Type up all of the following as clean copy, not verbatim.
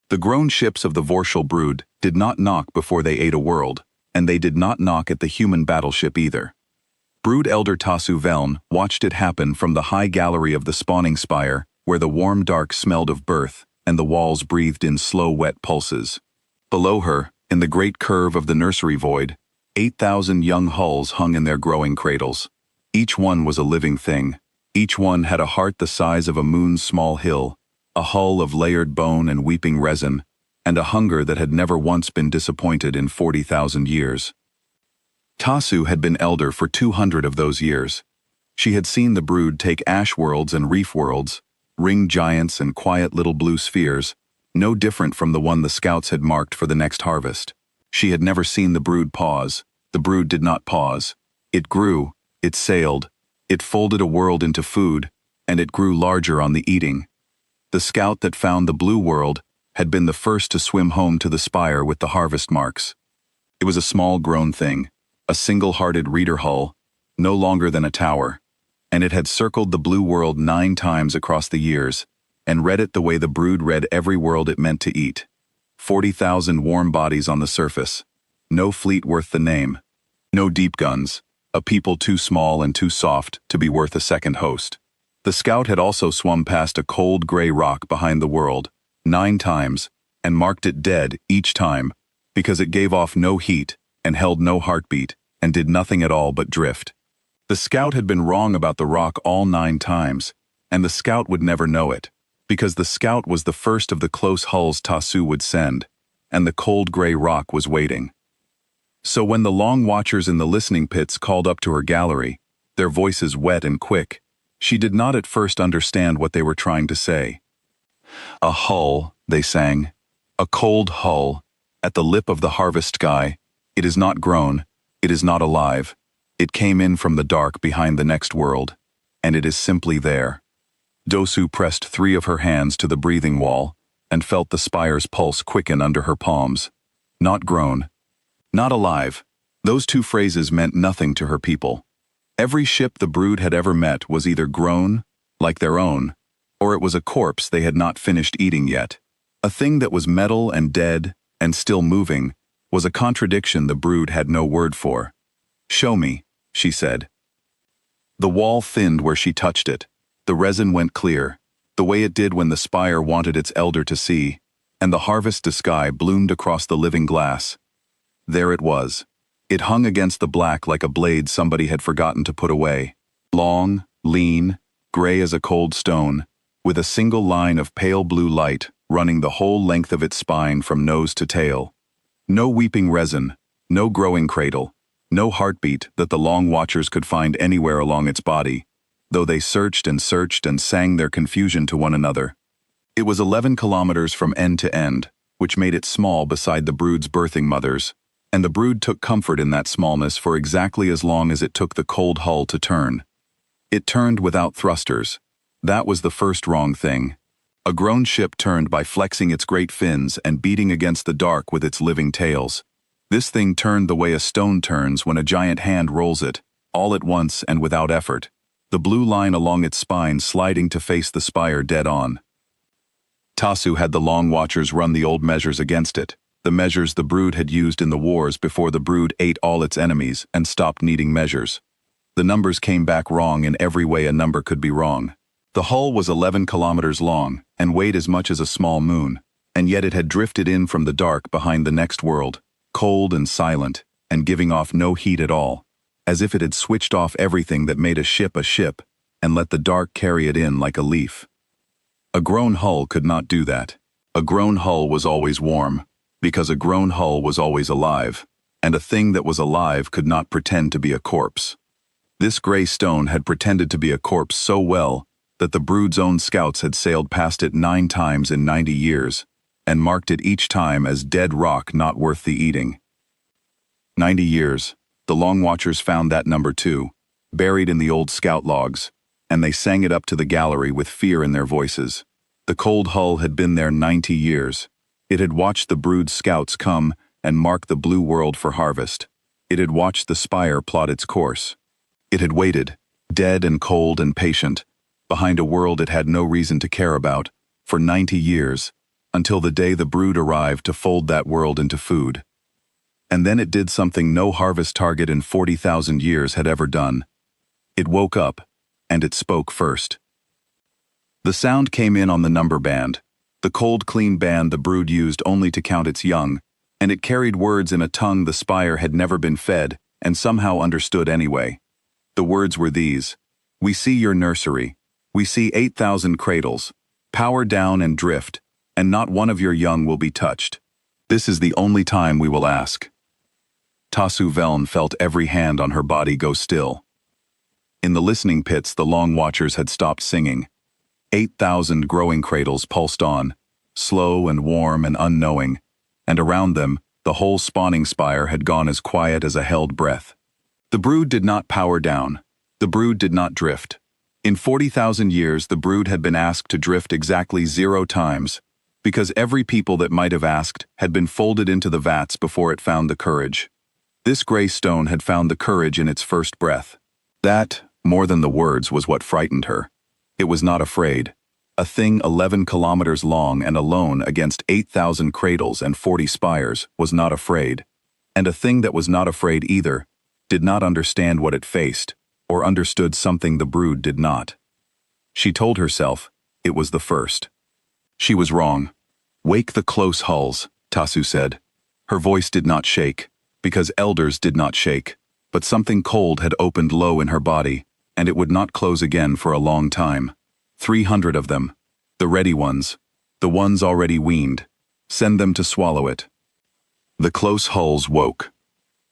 The grown ships of the Vorshal brood did not knock before they ate a world, and they did not knock at the human battleship either. Brood Elder Tasu Veln watched it happen from the high gallery of the spawning spire, where the warm dark smelled of birth, and the walls breathed in slow wet pulses. Below her, in the great curve of the nursery void, 8,000 young hulls hung in their growing cradles. Each one was a living thing. Each one had a heart the size of a moon's small hill, a hull of layered bone and weeping resin, and a hunger that had never once been disappointed in 40,000 years. Tasu had been elder for 200 of those years. She had seen the brood take ash worlds and reef worlds, ring giants and quiet little blue spheres, no different from the one the scouts had marked for the next harvest. She had never seen the brood pause. The brood did not pause. It grew, it sailed, it folded a world into food, and it grew larger on the eating. The scout that found the blue world had been the first to swim home to the spire with the harvest marks. It was a small grown thing, a single-hearted reader hull, no longer than a tower, and it had circled the blue world 9 times across the years, and read it the way the brood read every world it meant to eat. 40,000 warm bodies on the surface, no fleet worth the name, no deep guns, a people too small and too soft to be worth a second host. The scout had also swum past a cold gray rock behind the world 9 times and marked it dead each time because it gave off no heat and held no heartbeat and did nothing at all but drift. The scout had been wrong about the rock all 9 times, and the scout would never know it, because the scout was the first of the close hulls Tasu would send, and the cold gray rock was waiting. So when the long watchers in the listening pits called up to her gallery, their voices wet and quick, she did not at first understand what they were trying to say. A hull, they sang, a cold hull, at the lip of the harvest sky. It is not grown, it is not alive. It came in from the dark behind the next world, and it is simply there. Dosu pressed 3 of her hands to the breathing wall and felt the spire's pulse quicken under her palms. Not grown, not alive. Those 2 phrases meant nothing to her people. Every ship the brood had ever met was either grown, like their own, or it was a corpse they had not finished eating yet. A thing that was metal and dead and still moving was a contradiction the brood had no word for. "Show me," she said. The wall thinned where she touched it. The resin went clear, the way it did when the spire wanted its elder to see, and the harvest sky bloomed across the living glass. There it was. It hung against the black like a blade somebody had forgotten to put away. Long, lean, gray as a cold stone, with a single line of pale blue light running the whole length of its spine from nose to tail. No weeping resin, no growing cradle, no heartbeat that the long watchers could find anywhere along its body, though they searched and sang their confusion to one another. It was 11 kilometers from end to end, which made it small beside the brood's birthing mothers, and the brood took comfort in that smallness for exactly as long as it took the cold hull to turn. It turned without thrusters. That was the first wrong thing. A grown ship turned by flexing its great fins and beating against the dark with its living tails. This thing turned the way a stone turns when a giant hand rolls it, all at once and without effort, the blue line along its spine sliding to face the spire dead on. Tasu had the long watchers run the old measures against it, the measures the brood had used in the wars before the brood ate all its enemies and stopped needing measures. The numbers came back wrong in every way a number could be wrong. The hull was 11 kilometers long and weighed as much as a small moon, and yet it had drifted in from the dark behind the next world, cold and silent, and giving off no heat at all, as if it had switched off everything that made a ship, and let the dark carry it in like a leaf. A grown hull could not do that. A grown hull was always warm, because a grown hull was always alive, and a thing that was alive could not pretend to be a corpse. This gray stone had pretended to be a corpse so well that the brood's own scouts had sailed past it 9 times in 90 years, and marked it each time as dead rock not worth the eating. 90 years. The long watchers found that number too, buried in the old scout logs, and they sang it up to the gallery with fear in their voices. The cold hull had been there 90 years. It had watched the brood scouts come and mark the blue world for harvest. It had watched the spire plot its course. It had waited, dead and cold and patient, behind a world it had no reason to care about, for 90 years, until the day the brood arrived to fold that world into food. And then it did something no harvest target in 40,000 years had ever done. It woke up, and it spoke first. The sound came in on the number band, the cold, clean band the brood used only to count its young, and it carried words in a tongue the spire had never been fed and somehow understood anyway. The words were these: "We see your nursery. We see 8,000 cradles. Power down and drift, and not one of your young will be touched. This is the only time we will ask." Tasu Veln felt every hand on her body go still. In the listening pits, the long watchers had stopped singing. 8,000 growing cradles pulsed on, slow and warm and unknowing, and around them, the whole spawning spire had gone as quiet as a held breath. The brood did not power down. The brood did not drift. In 40,000 years, the brood had been asked to drift exactly 0 times, because every people that might have asked had been folded into the vats before it found the courage. This gray stone had found the courage in its first breath. That, more than the words, was what frightened her. It was not afraid. A thing 11 kilometers long and alone against 8,000 cradles and 40 spires was not afraid. And a thing that was not afraid either did not understand what it faced, or understood something the brood did not. She told herself it was the first. She was wrong. "Wake the close hulls," Tasu said. Her voice did not shake, because elders did not shake, but something cold had opened low in her body, and it would not close again for a long time. 300 of them. The ready ones. The ones already weaned. Send them to swallow it. The close hulls woke.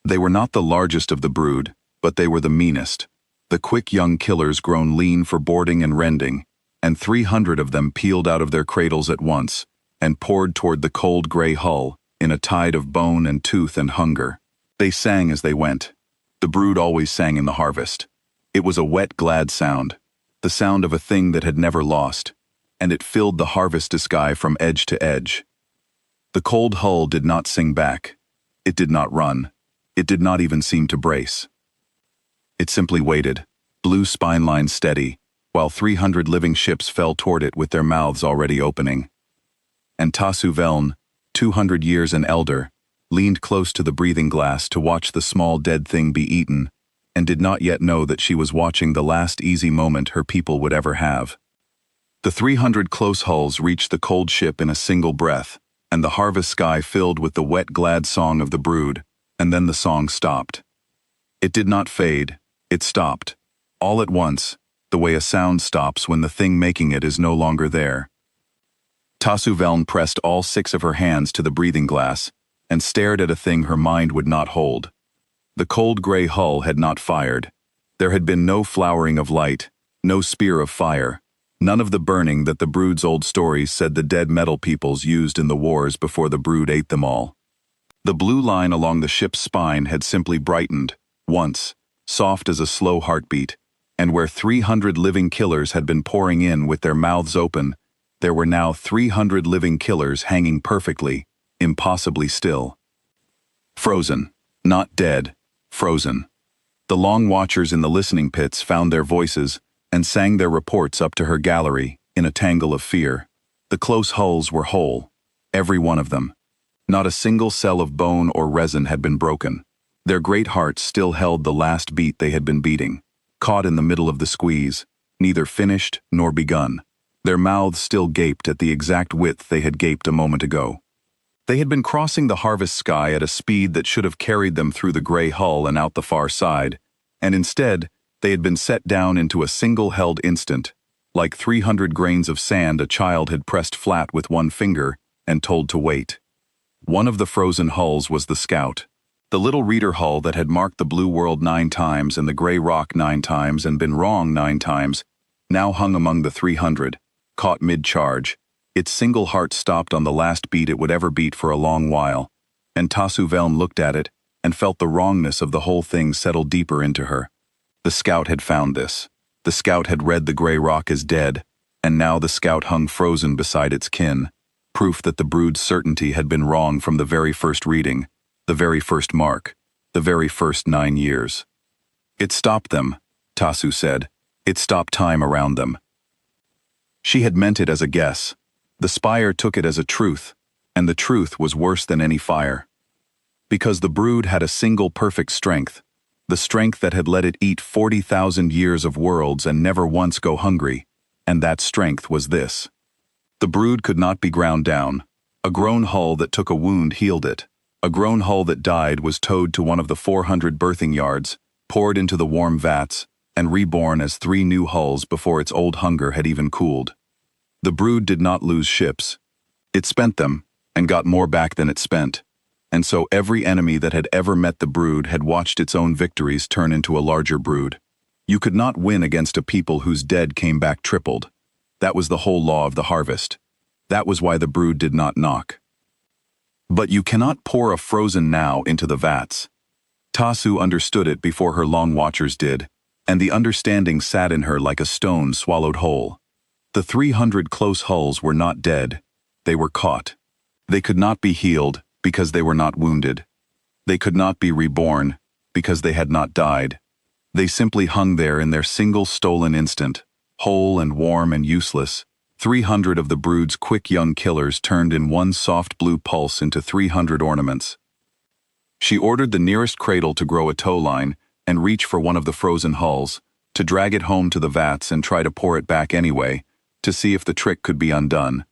They were not the largest of the brood, but they were the meanest. The quick young killers grown lean for boarding and rending, and 300 of them peeled out of their cradles at once, and poured toward the cold gray hull, in a tide of bone and tooth and hunger. They sang as they went. The brood always sang in the harvest. It was a wet, glad sound, the sound of a thing that had never lost, and it filled the harvest sky from edge to edge. The cold hull did not sing back. It did not run. It did not even seem to brace. It simply waited, blue spine lines steady, while 300 living ships fell toward it with their mouths already opening. And Tasu Veln, 200 years and elder, leaned close to the breathing glass to watch the small dead thing be eaten, and did not yet know that she was watching the last easy moment her people would ever have. The 300 close hulls reached the cold ship in a single breath, and the harvest sky filled with the wet, glad song of the brood, and then the song stopped. It did not fade, it stopped. All at once, the way a sound stops when the thing making it is no longer there. Tasu Veln pressed all 6 of her hands to the breathing glass, and stared at a thing her mind would not hold. The cold gray hull had not fired. There had been no flowering of light, no spear of fire, none of the burning that the brood's old stories said the dead metal peoples used in the wars before the brood ate them all. The blue line along the ship's spine had simply brightened, once, soft as a slow heartbeat, and where 300 living killers had been pouring in with their mouths open, there were now 300 living killers hanging perfectly, impossibly still. Frozen, not dead. Frozen. The long watchers in the listening pits found their voices and sang their reports up to her gallery in a tangle of fear. The close hulls were whole, every one of them. Not a single cell of bone or resin had been broken. Their great hearts still held the last beat they had been beating, caught in the middle of the squeeze, neither finished nor begun. Their mouths still gaped at the exact width they had gaped a moment ago. They had been crossing the harvest sky at a speed that should have carried them through the gray hull and out the far side, and instead, they had been set down into a single held instant, like 300 grains of sand a child had pressed flat with one finger and told to wait. One of the frozen hulls was the Scout, the little reader hull that had marked the blue world 9 times and the gray rock 9 times and been wrong 9 times, now hung among the 300, caught mid-charge. Its single heart stopped on the last beat it would ever beat for a long while, and Tasu Veln looked at it and felt the wrongness of the whole thing settle deeper into her. The Scout had found this. The Scout had read the gray rock as dead, and now the Scout hung frozen beside its kin, proof that the brood's certainty had been wrong from the very first reading, the very first mark, the very first 9 years. It stopped them, Tasu said. It stopped time around them. She had meant it as a guess. The spire took it as a truth, and the truth was worse than any fire. Because the brood had a single perfect strength, the strength that had let it eat 40,000 years of worlds and never once go hungry, and that strength was this. The brood could not be ground down. A grown hull that took a wound healed it. A grown hull that died was towed to one of the 400 birthing yards, poured into the warm vats, and reborn as 3 new hulls before its old hunger had even cooled. The brood did not lose ships. It spent them, and got more back than it spent. And so every enemy that had ever met the brood had watched its own victories turn into a larger brood. You could not win against a people whose dead came back tripled. That was the whole law of the harvest. That was why the brood did not knock. But you cannot pour a frozen now into the vats. Tasu understood it before her long watchers did, and the understanding sat in her like a stone swallowed whole. The 300 close hulls were not dead. They were caught. They could not be healed because they were not wounded. They could not be reborn because they had not died. They simply hung there in their single stolen instant, whole and warm and useless. 300 of the brood's quick young killers turned in one soft blue pulse into 300 ornaments. She ordered the nearest cradle to grow a tow line and reach for one of the frozen hulls, to drag it home to the vats and try to pour it back anyway, to see if the trick could be undone.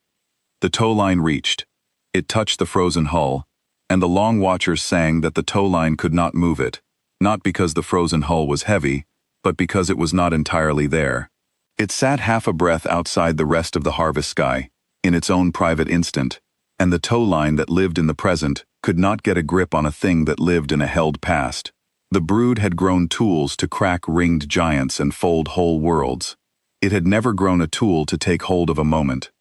The tow line reached. It touched the frozen hull, and the long watchers sang that the tow line could not move it, not because the frozen hull was heavy, but because it was not entirely there. It sat half a breath outside the rest of the harvest sky, in its own private instant, and the tow line that lived in the present could not get a grip on a thing that lived in a held past. The brood had grown tools to crack ringed giants and fold whole worlds. It had never grown a tool to take hold of a moment.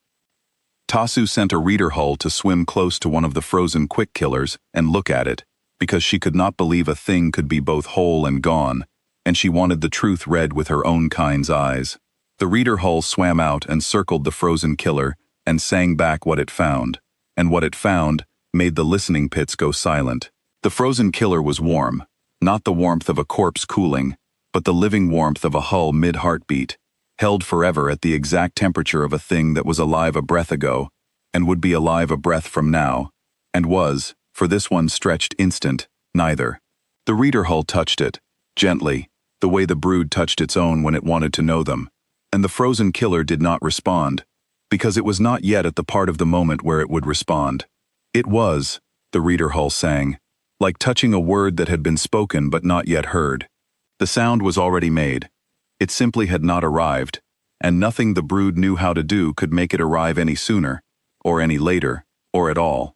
Tasu sent a reader hull to swim close to one of the frozen quick killers and look at it, because she could not believe a thing could be both whole and gone, and she wanted the truth read with her own kind's eyes. The reader hull swam out and circled the frozen killer and sang back what it found, and what it found made the listening pits go silent. The frozen killer was warm, not the warmth of a corpse cooling, but the living warmth of a hull mid-heartbeat, held forever at the exact temperature of a thing that was alive a breath ago, and would be alive a breath from now, and was, for this one stretched instant, neither. The reader hull touched it, gently, the way the brood touched its own when it wanted to know them, and the frozen killer did not respond, because it was not yet at the part of the moment where it would respond. It was, the reader hull sang, like touching a word that had been spoken but not yet heard. The sound was already made. It simply had not arrived, and nothing the brood knew how to do could make it arrive any sooner, or any later, or at all.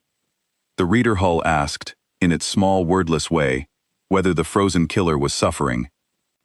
The reader hull asked, in its small wordless way, whether the frozen killer was suffering.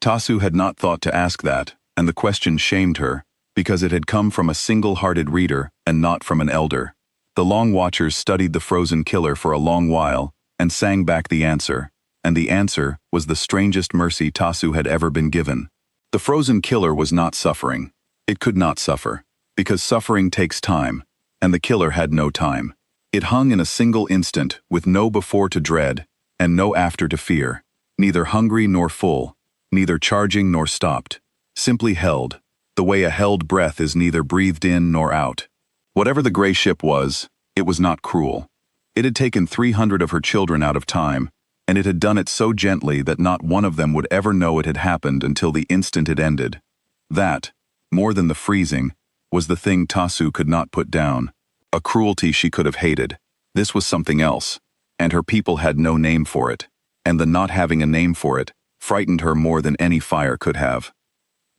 Tasu had not thought to ask that, and the question shamed her, because it had come from a single-hearted reader and not from an elder. The long watchers studied the frozen killer for a long while, and sang back the answer, and the answer was the strangest mercy Tasu had ever been given. The frozen killer was not suffering. It could not suffer, because suffering takes time, and the killer had no time. It hung in a single instant, with no before to dread, and no after to fear, neither hungry nor full, neither charging nor stopped, simply held, the way a held breath is neither breathed in nor out. Whatever the gray ship was, it was not cruel. It had taken 300 of her children out of time, and it had done it so gently that not one of them would ever know it had happened until the instant it ended. That, more than the freezing, was the thing Tasu could not put down, a cruelty she could have hated. This was something else, and her people had no name for it, and the not having a name for it frightened her more than any fire could have.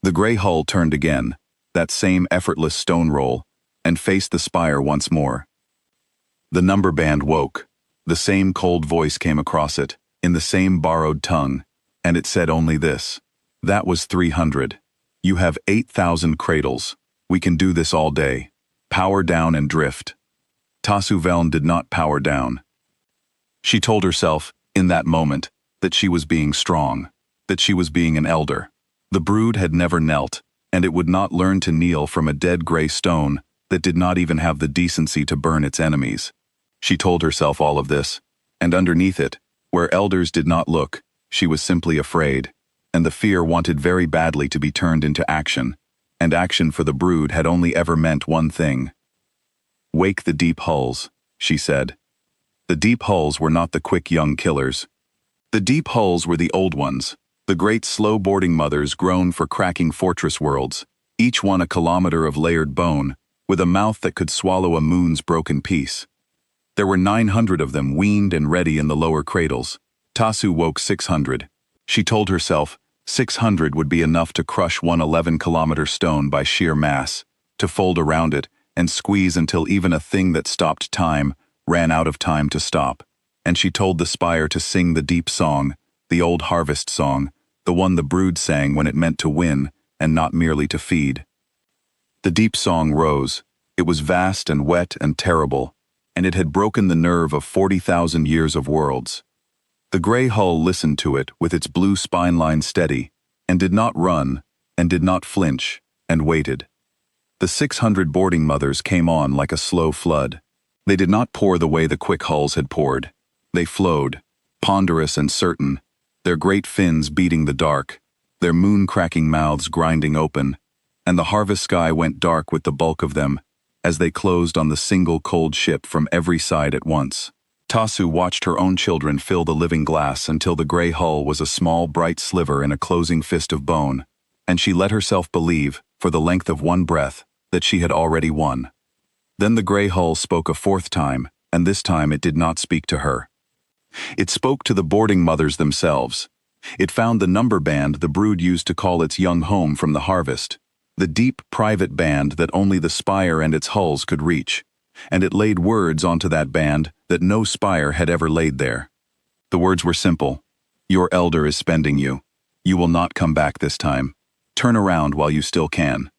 The gray hull turned again, that same effortless stone roll, and faced the spire once more. The number band woke. The same cold voice came across it, in the same borrowed tongue, and it said only this. That was 300. You have 8,000 cradles. We can do this all day. Power down and drift. Tasu Veln did not power down. She told herself, in that moment, that she was being strong, that she was being an elder. The brood had never knelt, and it would not learn to kneel from a dead gray stone that did not even have the decency to burn its enemies. She told herself all of this, and underneath it, where elders did not look, she was simply afraid, and the fear wanted very badly to be turned into action, and action for the brood had only ever meant one thing. "Wake the deep hulls," she said. The deep hulls were not the quick young killers. The deep hulls were the old ones, the great slow-boarding mothers grown for cracking fortress worlds, each one a kilometer of layered bone, with a mouth that could swallow a moon's broken piece. There were 900 of them weaned and ready in the lower cradles. Tasu woke 600. She told herself 600 would be enough to crush one 11-kilometer stone by sheer mass, to fold around it and squeeze until even a thing that stopped time ran out of time to stop. And she told the spire to sing the deep song, the old harvest song, the one the brood sang when it meant to win and not merely to feed. The deep song rose. It was vast and wet and terrible, and it had broken the nerve of 40,000 years of worlds. The gray hull listened to it with its blue spine line steady, and did not run, and did not flinch, and waited. The 600 boarding mothers came on like a slow flood. They did not pour the way the quick hulls had poured. They flowed, ponderous and certain, their great fins beating the dark, their moon-cracking mouths grinding open, and the harvest sky went dark with the bulk of them, as they closed on the single cold ship from every side at once. Tasu watched her own children fill the living glass until the gray hull was a small bright sliver in a closing fist of bone, and she let herself believe, for the length of one breath, that she had already won. Then the gray hull spoke a fourth time, and this time it did not speak to her. It spoke to the boarding mothers themselves. It found the number band the brood used to call its young home from the harvest, the deep, private band that only the spire and its hulls could reach, and it laid words onto that band that no spire had ever laid there. The words were simple. "Your elder is spending you. You will not come back this time. Turn around while you still can."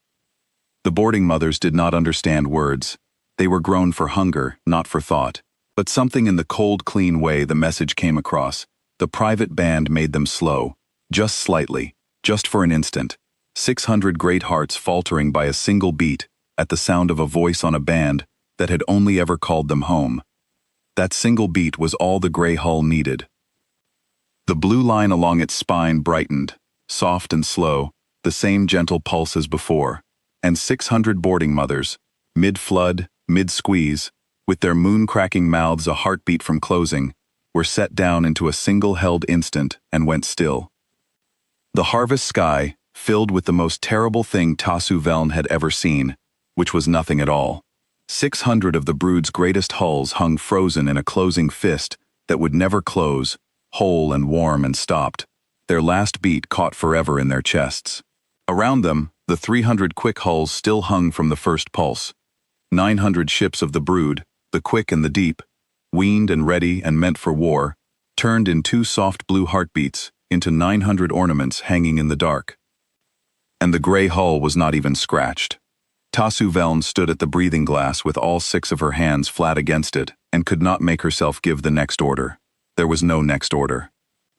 The boarding mothers did not understand words. They were grown for hunger, not for thought. But something in the cold, clean way the message came across, the private band made them slow, just slightly, just for an instant. 600 great hearts faltering by a single beat at the sound of a voice on a band that had only ever called them home. That single beat was all the gray hull needed. The blue line along its spine brightened, soft and slow, the same gentle pulse as before, and 600 boarding mothers, mid-flood, mid-squeeze, with their moon-cracking mouths a heartbeat from closing, were set down into a single-held instant and went still. The harvest sky, filled with the most terrible thing Tasu Veln had ever seen, which was nothing at all. 600 of the brood's greatest hulls hung frozen in a closing fist that would never close, whole and warm and stopped, their last beat caught forever in their chests. Around them, the 300 quick hulls still hung from the first pulse. 900 ships of the brood, the quick and the deep, weaned and ready and meant for war, turned in two soft blue heartbeats into 900 ornaments hanging in the dark. And the gray hull was not even scratched. Tasu Veln stood at the breathing glass with all 6 of her hands flat against it and could not make herself give the next order. There was no next order.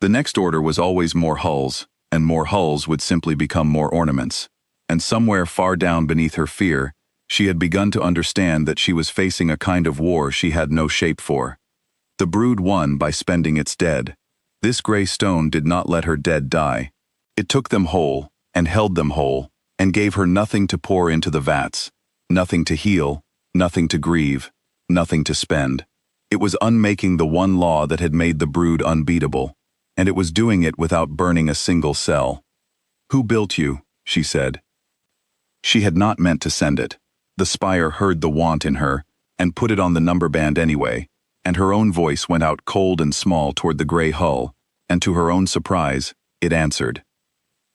The next order was always more hulls, and more hulls would simply become more ornaments. And somewhere far down beneath her fear, she had begun to understand that she was facing a kind of war she had no shape for. The brood won by spending its dead. This gray stone did not let her dead die. It took them whole, and held them whole, and gave her nothing to pour into the vats, nothing to heal, nothing to grieve, nothing to spend. It was unmaking the one law that had made the brood unbeatable, and it was doing it without burning a single cell. "Who built you?" she said. She had not meant to send it. The spire heard the want in her, and put it on the number band anyway, and her own voice went out cold and small toward the gray hull, and to her own surprise, it answered.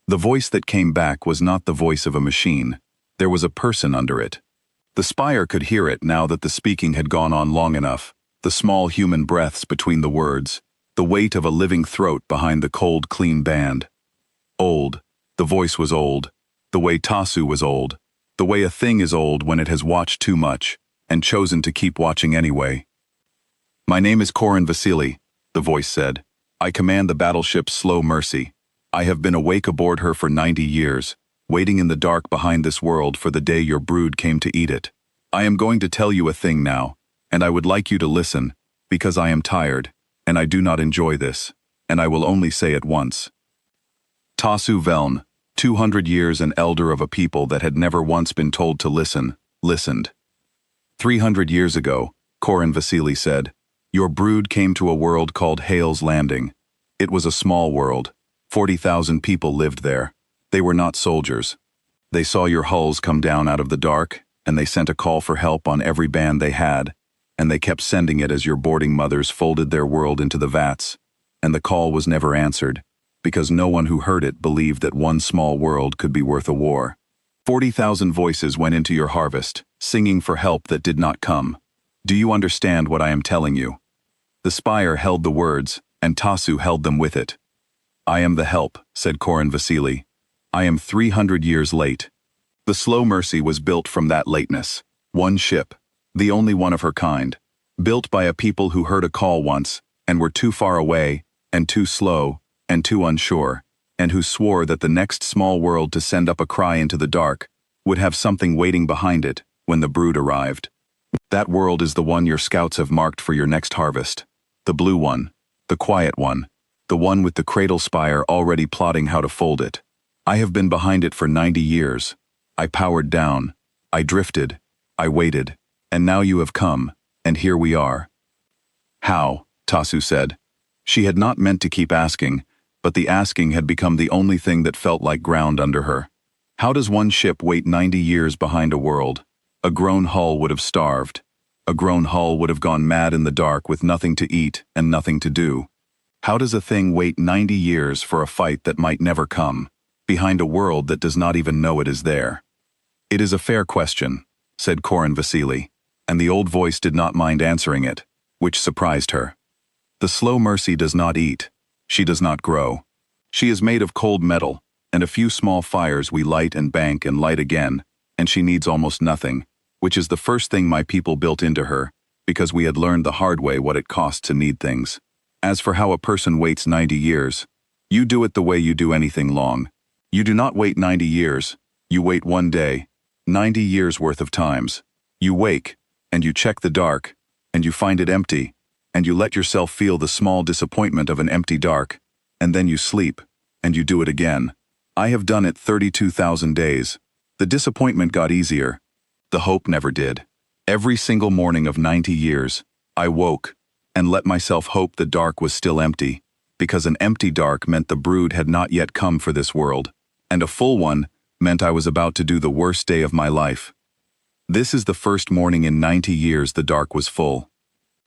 The voice that came back was not the voice of a machine. There was a person under it. The spire could hear it now that the speaking had gone on long enough, the small human breaths between the words, the weight of a living throat behind the cold, clean band. Old. The voice was old. The way Tasu was old. The way a thing is old when it has watched too much, and chosen to keep watching anyway. "My name is Korin Vasili," the voice said. "I command the battleship Slow Mercy. I have been awake aboard her for 90 years, waiting in the dark behind this world for the day your brood came to eat it. I am going to tell you a thing now, and I would like you to listen, because I am tired, and I do not enjoy this, and I will only say it once." Tasu Veln, 200 years an elder of a people that had never once been told to listen, listened. 300 years ago, Corin Vasily said, your brood came to a world called Hale's Landing. It was a small world. 40,000 people lived there. They were not soldiers. They saw your hulls come down out of the dark, and they sent a call for help on every band they had, and they kept sending it as your boarding mothers folded their world into the vats, and the call was never answered, because no one who heard it believed that one small world could be worth a war. 40,000 voices went into your harvest, singing for help that did not come. Do you understand what I am telling you? The spire held the words, and Tasu held them with it. I am the help, said Corin Vasily. I am 300 years late. The Slow Mercy was built from that lateness. One ship, the only one of her kind, built by a people who heard a call once, and were too far away, and too slow, and too unsure, and who swore that the next small world to send up a cry into the dark would have something waiting behind it when the brood arrived. That world is the one your scouts have marked for your next harvest. The blue one, the quiet one, the one with the cradle spire already plotting how to fold it. I have been behind it for 90 years. I powered down, I drifted, I waited, and now you have come, and here we are. How? Tasu said. She had not meant to keep asking, but the asking had become the only thing that felt like ground under her. How does one ship wait 90 years behind a world? A grown hull would have starved. A grown hull would have gone mad in the dark with nothing to eat and nothing to do. How does a thing wait 90 years for a fight that might never come, behind a world that does not even know it is there? It is a fair question, said Corin Vasily, and the old voice did not mind answering it, which surprised her. The Slow Mercy does not eat. She does not grow. She is made of cold metal, and a few small fires we light and bank and light again, and she needs almost nothing, which is the first thing my people built into her, because we had learned the hard way what it costs to need things. As for how a person waits 90 years, you do it the way you do anything long. You do not wait 90 years, you wait one day, 90 years worth of times. You wake, and you check the dark, and you find it empty, and you let yourself feel the small disappointment of an empty dark, and then you sleep, and you do it again. I have done it 32,000 days. The disappointment got easier. The hope never did. Every single morning of 90 years, I woke, and let myself hope the dark was still empty, because an empty dark meant the brood had not yet come for this world, and a full one meant I was about to do the worst day of my life. This is the first morning in 90 years the dark was full.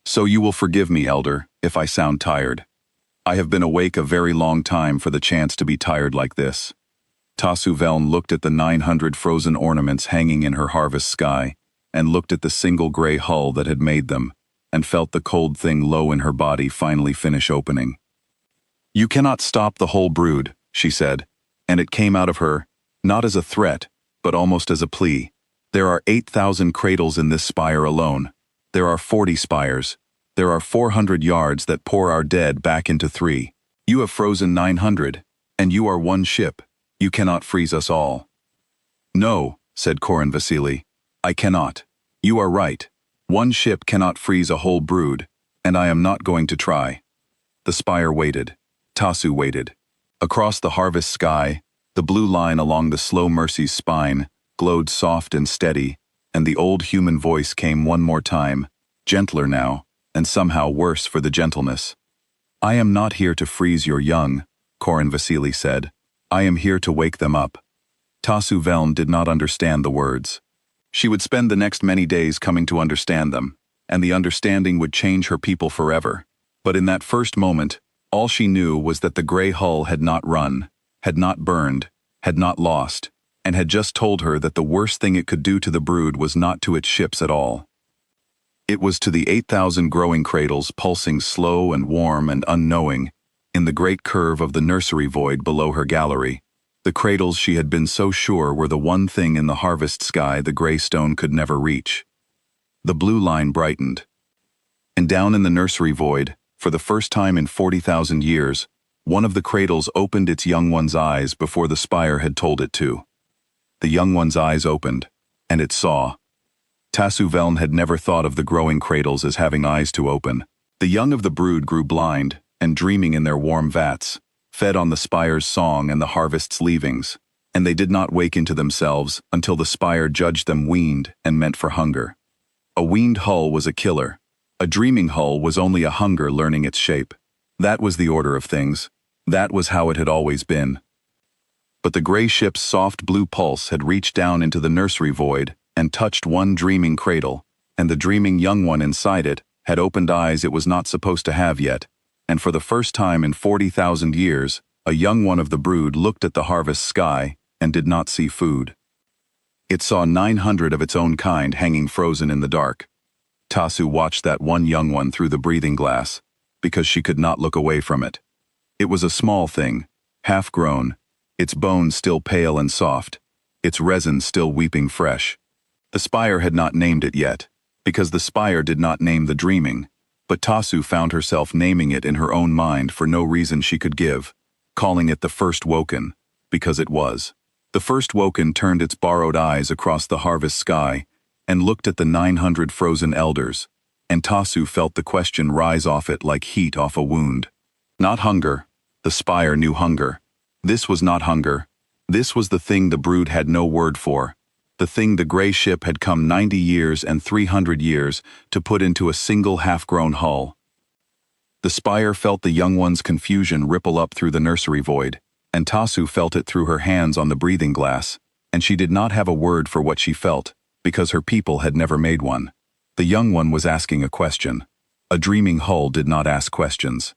So you will forgive me, Elder, if I sound tired. I have been awake a very long time for the chance to be tired like this. Tasu Veln looked at the 900 frozen ornaments hanging in her harvest sky, and looked at the single gray hull that had made them, and felt the cold thing low in her body finally finish opening. You cannot stop the whole brood, she said, and it came out of her, not as a threat, but almost as a plea. There are 8,000 cradles in this spire alone. There are 40 spires. There are 400 yards that pour our dead back into 3. You have frozen 900, and you are one ship. You cannot freeze us all. No, said Corin Vasily. I cannot. You are right. One ship cannot freeze a whole brood, and I am not going to try. The spire waited. Tasu waited. Across the harvest sky, the blue line along the Slow Mercy's spine glowed soft and steady, and the old human voice came one more time, gentler now, and somehow worse for the gentleness. I am not here to freeze your young, Corin Vasily said. I am here to wake them up. Tasu Veln did not understand the words. She would spend the next many days coming to understand them, and the understanding would change her people forever. But in that first moment, all she knew was that the gray hull had not run, had not burned, had not lost, and had just told her that the worst thing it could do to the brood was not to its ships at all. It was to the 8,000 growing cradles pulsing slow and warm and unknowing, in the great curve of the nursery void below her gallery. The cradles she had been so sure were the one thing in the harvest sky the gray stone could never reach. The blue line brightened. And down in the nursery void, for the first time in 40,000 years, one of the cradles opened its young one's eyes before the spire had told it to. The young one's eyes opened, and it saw. Tasu Veln had never thought of the growing cradles as having eyes to open. The young of the brood grew blind, and dreaming in their warm vats, fed on the spire's song and the harvest's leavings, and they did not wake into themselves until the spire judged them weaned and meant for hunger. A weaned hull was a killer. A dreaming hull was only a hunger learning its shape. That was the order of things. That was how it had always been. But the gray ship's soft blue pulse had reached down into the nursery void and touched one dreaming cradle, and the dreaming young one inside it had opened eyes it was not supposed to have yet, and for the first time in 40,000 years, a young one of the brood looked at the harvest sky and did not see food. It saw 900 of its own kind hanging frozen in the dark. Tasu watched that one young one through the breathing glass, because she could not look away from it. It was a small thing, half-grown, its bones still pale and soft, its resin still weeping fresh. The spire had not named it yet, because the spire did not name the dreaming, but Tasu found herself naming it in her own mind for no reason she could give, calling it the First Woken, because it was. The First Woken turned its borrowed eyes across the harvest sky and looked at the 900 frozen elders, and Tasu felt the question rise off it like heat off a wound. Not hunger. The spire knew hunger. This was not hunger. This was the thing the brood had no word for, the thing the gray ship had come 90 years and 300 years to put into a single half-grown hull. The spire felt the young one's confusion ripple up through the nursery void, and Tasu felt it through her hands on the breathing glass, and she did not have a word for what she felt, because her people had never made one. The young one was asking a question. A dreaming hull did not ask questions.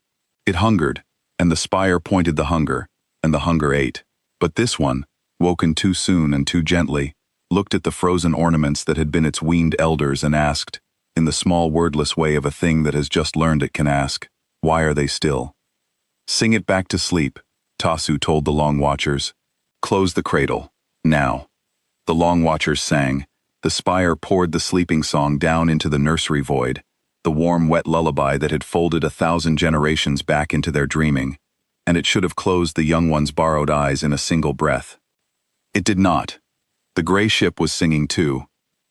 It hungered, and the spire pointed the hunger, and the hunger ate. But this one, woken too soon and too gently, looked at the frozen ornaments that had been its weaned elders and asked, in the small wordless way of a thing that has just learned it can ask, why are they still? Sing it back to sleep, Tasu told the Long Watchers. Close the cradle, now. The Long Watchers sang. The spire poured the sleeping song down into the nursery void, the warm, wet lullaby that had folded 1,000 generations back into their dreaming, and it should have closed the young one's borrowed eyes in a single breath. It did not. The gray ship was singing too.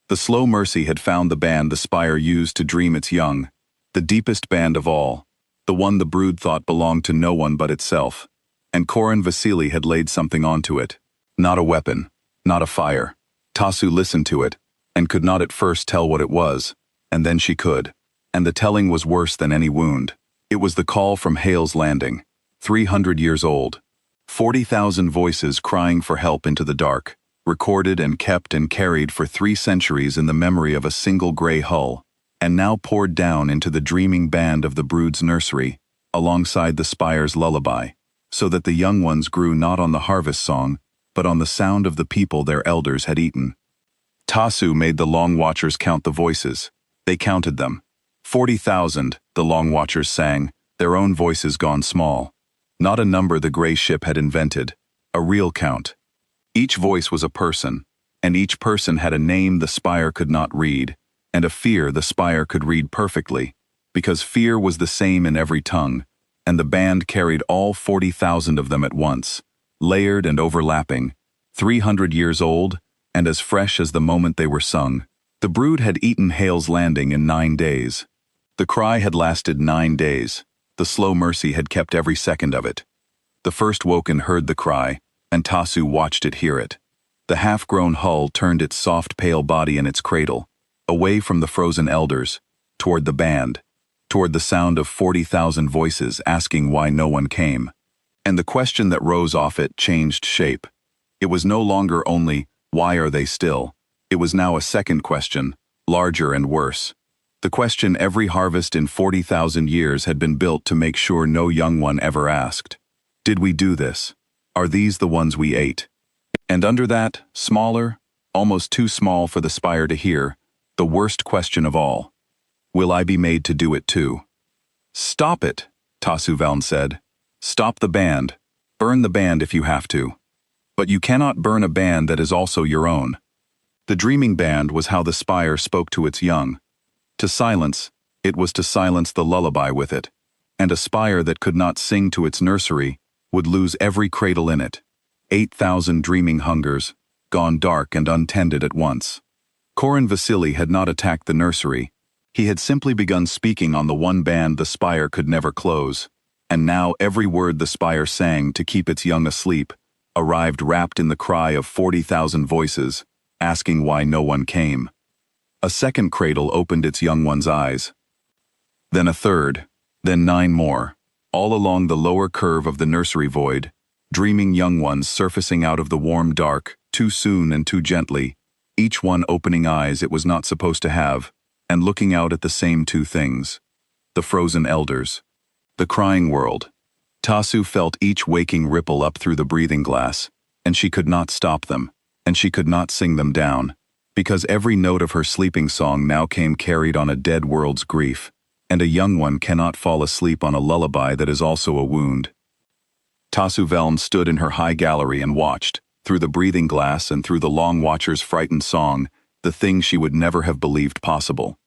The slow mercy had found the band the spire used to dream its young, the deepest band of all, the one the brood thought belonged to no one but itself, and Korin Vasily had laid something onto it. Not a weapon, not a fire. Tasu listened to it, and could not at first tell what it was, and then she could, and the telling was worse than any wound. It was the call from Hale's Landing, 300 years old. 40,000 voices crying for help into the dark, recorded and kept and carried for 3 centuries in the memory of a single gray hull, and now poured down into the dreaming band of the brood's nursery, alongside the spire's lullaby, so that the young ones grew not on the harvest song, but on the sound of the people their elders had eaten. Tasu made the Long Watchers count the voices. They counted them. 40,000, the Long Watchers sang, their own voices gone small. Not a number the gray ship had invented, a real count. Each voice was a person, and each person had a name the spire could not read, and a fear the spire could read perfectly, because fear was the same in every tongue, and the band carried all 40,000 of them at once, layered and overlapping, 300 years old, and as fresh as the moment they were sung. The brood had eaten Hale's Landing in 9 days. The cry had lasted 9 days. The slow mercy had kept every second of it. The First Woken heard the cry, and Tasu watched it hear it. The half-grown hull turned its soft pale body in its cradle, away from the frozen elders, toward the band, toward the sound of 40,000 voices asking why no one came. And the question that rose off it changed shape. It was no longer only, why are they still? It was now a second question, larger and worse. The question every harvest in 40,000 years had been built to make sure no young one ever asked. Did we do this? Are these the ones we ate? And under that, smaller, almost too small for the spire to hear, the worst question of all. Will I be made to do it too? Stop it, Tasu Veln said. Stop the band. Burn the band if you have to. But you cannot burn a band that is also your own. The dreaming band was how the spire spoke to its young. To silence, it was to silence the lullaby with it, and a spire that could not sing to its nursery would lose every cradle in it. 8,000 dreaming hungers, gone dark and untended at once. Korin Vasily had not attacked the nursery. He had simply begun speaking on the one band the spire could never close, and now every word the spire sang to keep its young asleep arrived wrapped in the cry of 40,000 voices, asking why no one came. A second cradle opened its young one's eyes. Then a third, then 9 more, all along the lower curve of the nursery void, dreaming young ones surfacing out of the warm dark, too soon and too gently, each one opening eyes it was not supposed to have, and looking out at the same two things. The frozen elders. The crying world. Tasu felt each waking ripple up through the breathing glass, and she could not stop them, and she could not sing them down, because every note of her sleeping song now came carried on a dead world's grief, and a young one cannot fall asleep on a lullaby that is also a wound. Tasu Velm stood in her high gallery and watched, through the breathing glass and through the long watcher's frightened song, the thing she would never have believed possible.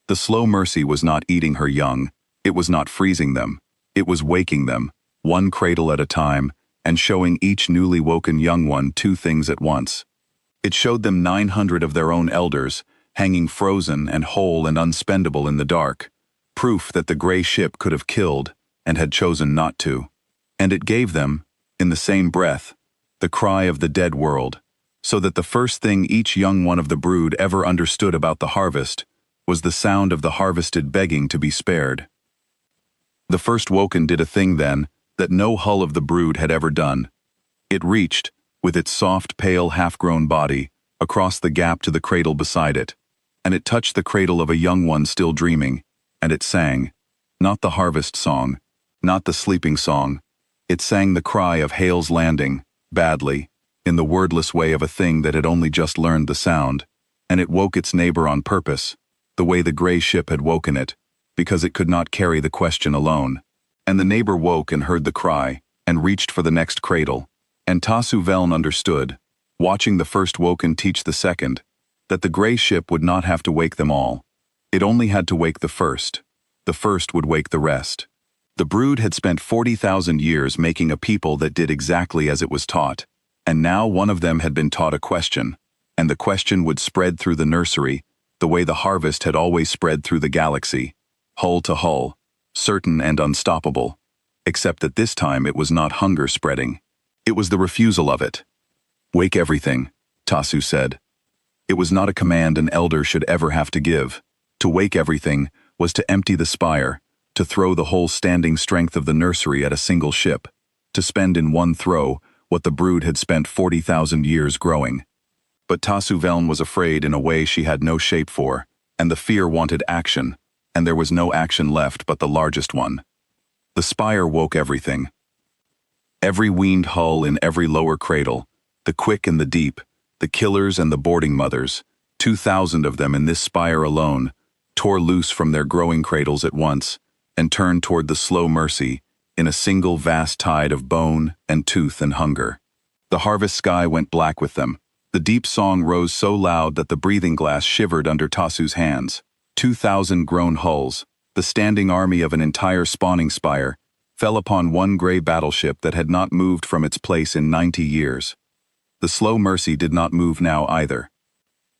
The slow mercy was not eating her young, it was not freezing them, it was waking them, one cradle at a time, and showing each newly woken young one two things at once. It showed them 900 of their own elders, hanging frozen and whole and unspendable in the dark, proof that the gray ship could have killed and had chosen not to. And it gave them, in the same breath, the cry of the dead world, so that the first thing each young one of the brood ever understood about the harvest was the sound of the harvested begging to be spared. The first woken did a thing then that no hull of the brood had ever done. It reached, with its soft, pale, half-grown body, across the gap to the cradle beside it, and it touched the cradle of a young one still dreaming, and it sang, not the harvest song, not the sleeping song. It sang the cry of Hale's landing, badly, in the wordless way of a thing that had only just learned the sound, and it woke its neighbor on purpose, the way the gray ship had woken it, because it could not carry the question alone. And the neighbor woke and heard the cry, and reached for the next cradle, and Tasu Veln understood, watching the first woken teach the second, that the gray ship would not have to wake them all. It only had to wake the first would wake the rest. The brood had spent 40,000 years making a people that did exactly as it was taught, and now one of them had been taught a question, and the question would spread through the nursery, the way the harvest had always spread through the galaxy, hull to hull, certain and unstoppable, except that this time it was not hunger spreading. It was the refusal of it. Wake everything, Tasu said. It was not a command an elder should ever have to give. To wake everything was to empty the spire, to throw the whole standing strength of the nursery at a single ship, to spend in one throw what the brood had spent 40,000 years growing. But Tasu Veln was afraid in a way she had no shape for, and the fear wanted action, and there was no action left but the largest one. The spire woke everything. Every weaned hull in every lower cradle, the quick and the deep, the killers and the boarding mothers, 2,000 of them in this spire alone, tore loose from their growing cradles at once, and turned toward the slow mercy, in a single vast tide of bone and tooth and hunger. The harvest sky went black with them. The deep song rose so loud that the breathing glass shivered under Tasu's hands. 2,000 grown hulls, the standing army of an entire spawning spire, fell upon one gray battleship that had not moved from its place in 90 years. The slow mercy did not move now either.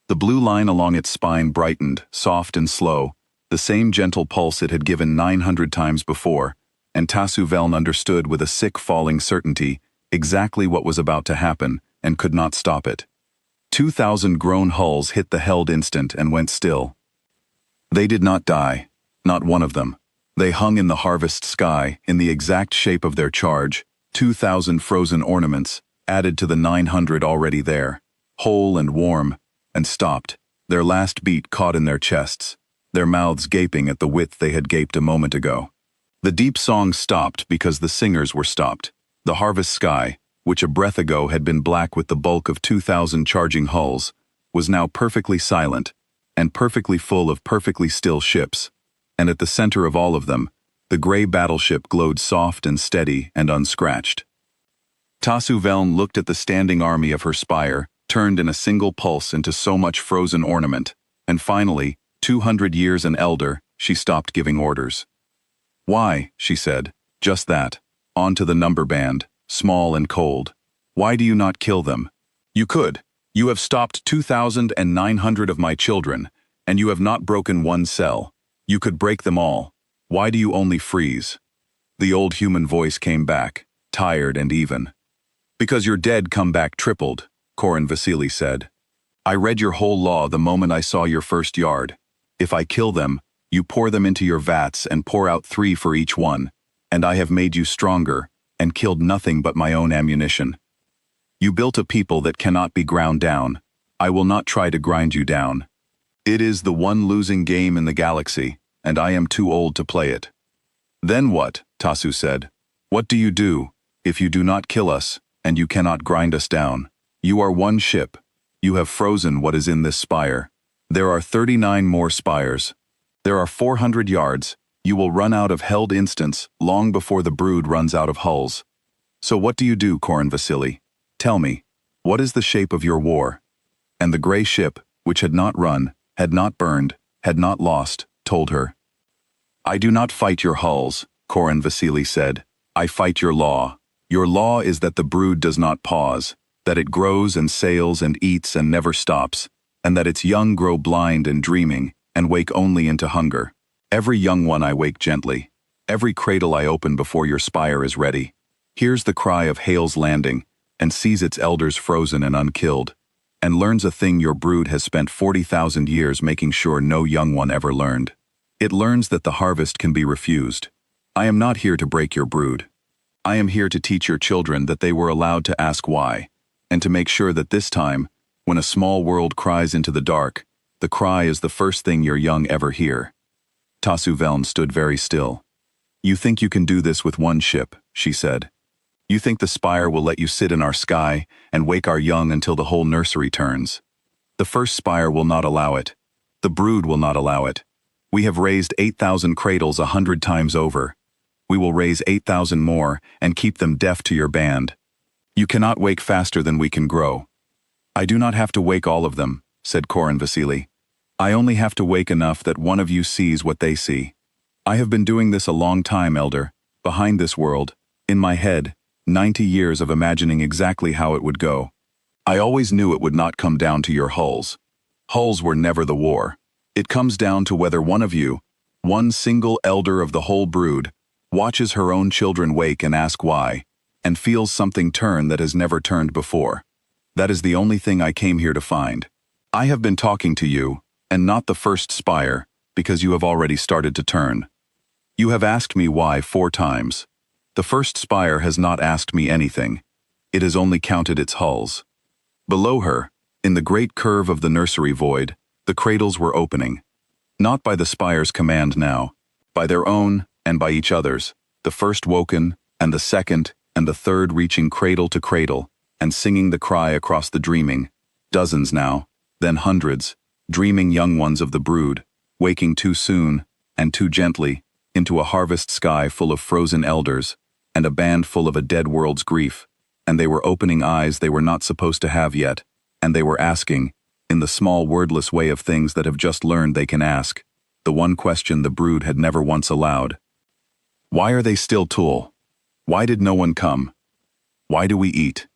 The blue line along its spine brightened, soft and slow, the same gentle pulse it had given 900 times before, and Tasu Veln understood with a sick falling certainty exactly what was about to happen and could not stop it. 2,000 grown hulls hit the held instant and went still. They did not die, not one of them. They hung in the harvest sky in the exact shape of their charge, 2,000 frozen ornaments, added to the 900 already there, whole and warm, and stopped, their last beat caught in their chests, their mouths gaping at the width they had gaped a moment ago. The deep song stopped because the singers were stopped. The harvest sky, which a breath ago had been black with the bulk of 2,000 charging hulls, was now perfectly silent, and perfectly full of perfectly still ships, and at the center of all of them, the gray battleship glowed soft and steady and unscratched. Tasu Veln looked at the standing army of her spire, turned in a single pulse into so much frozen ornament, and finally, 200 years and elder, she stopped giving orders. Why, she said, just that, on to the number band, small and cold. Why do you not kill them? You could. You have stopped 2,900 of my children, and you have not broken one cell. You could break them all. Why do you only freeze? The old human voice came back, tired and even. Because your dead come back tripled, Korin Vasily said. I read your whole law the moment I saw your first yard. If I kill them, you pour them into your vats and pour out 3 for each one, and I have made you stronger, and killed nothing but my own ammunition. You built a people that cannot be ground down. I will not try to grind you down. It is the one losing game in the galaxy, and I am too old to play it. Then what? Tasu said. What do you do, if you do not kill us, and you cannot grind us down? You are one ship. You have frozen what is in this spire. There are 39 more spires. There are 400 yards. You will run out of held instants long before the brood runs out of hulls. So what do you do, Korin Vasily? Tell me, what is the shape of your war? And the gray ship, which had not run, had not burned, had not lost, told her. I do not fight your hulls, Korin Vasily said. I fight your law. Your law is that the brood does not pause, that it grows and sails and eats and never stops, and that its young grow blind and dreaming, and wake only into hunger. Every young one I wake gently. Every cradle I open before your spire is ready. Hears the cry of Hale's landing, and sees its elders frozen and unkilled, and learns a thing your brood has spent 40,000 years making sure no young one ever learned. It learns that the harvest can be refused. I am not here to break your brood. I am here to teach your children that they were allowed to ask why, and to make sure that this time, when a small world cries into the dark, the cry is the first thing your young ever hear. Tasu Veln stood very still. You think you can do this with one ship, she said. You think the spire will let you sit in our sky and wake our young until the whole nursery turns. The first spire will not allow it. The brood will not allow it. We have raised 8,000 cradles 100 times over. We will raise 8,000 more and keep them deaf to your band. You cannot wake faster than we can grow. I do not have to wake all of them, said Korin Vasily. I only have to wake enough that one of you sees what they see. I have been doing this a long time, Elder, behind this world, in my head, 90 years of imagining exactly how it would go. I always knew it would not come down to your hulls. Hulls were never the war. It comes down to whether one of you, one single elder of the whole brood, watches her own children wake and ask why, and feels something turn that has never turned before. That is the only thing I came here to find. I have been talking to you, and not the first spire, because you have already started to turn. You have asked me why 4 times. The first spire has not asked me anything. It has only counted its hulls. Below her, in the great curve of the nursery void, the cradles were opening. Not by the spire's command now, by their own and by each other's, the first woken, and the second, and the third reaching cradle to cradle, and singing the cry across the dreaming, dozens now, then hundreds, dreaming young ones of the brood, waking too soon, and too gently, into a harvest sky full of frozen elders, and a band full of a dead world's grief, and they were opening eyes they were not supposed to have yet, and they were asking, in the small wordless way of things that have just learned they can ask, the one question the brood had never once allowed. Why are they still Tool? Why did no one come? Why do we eat?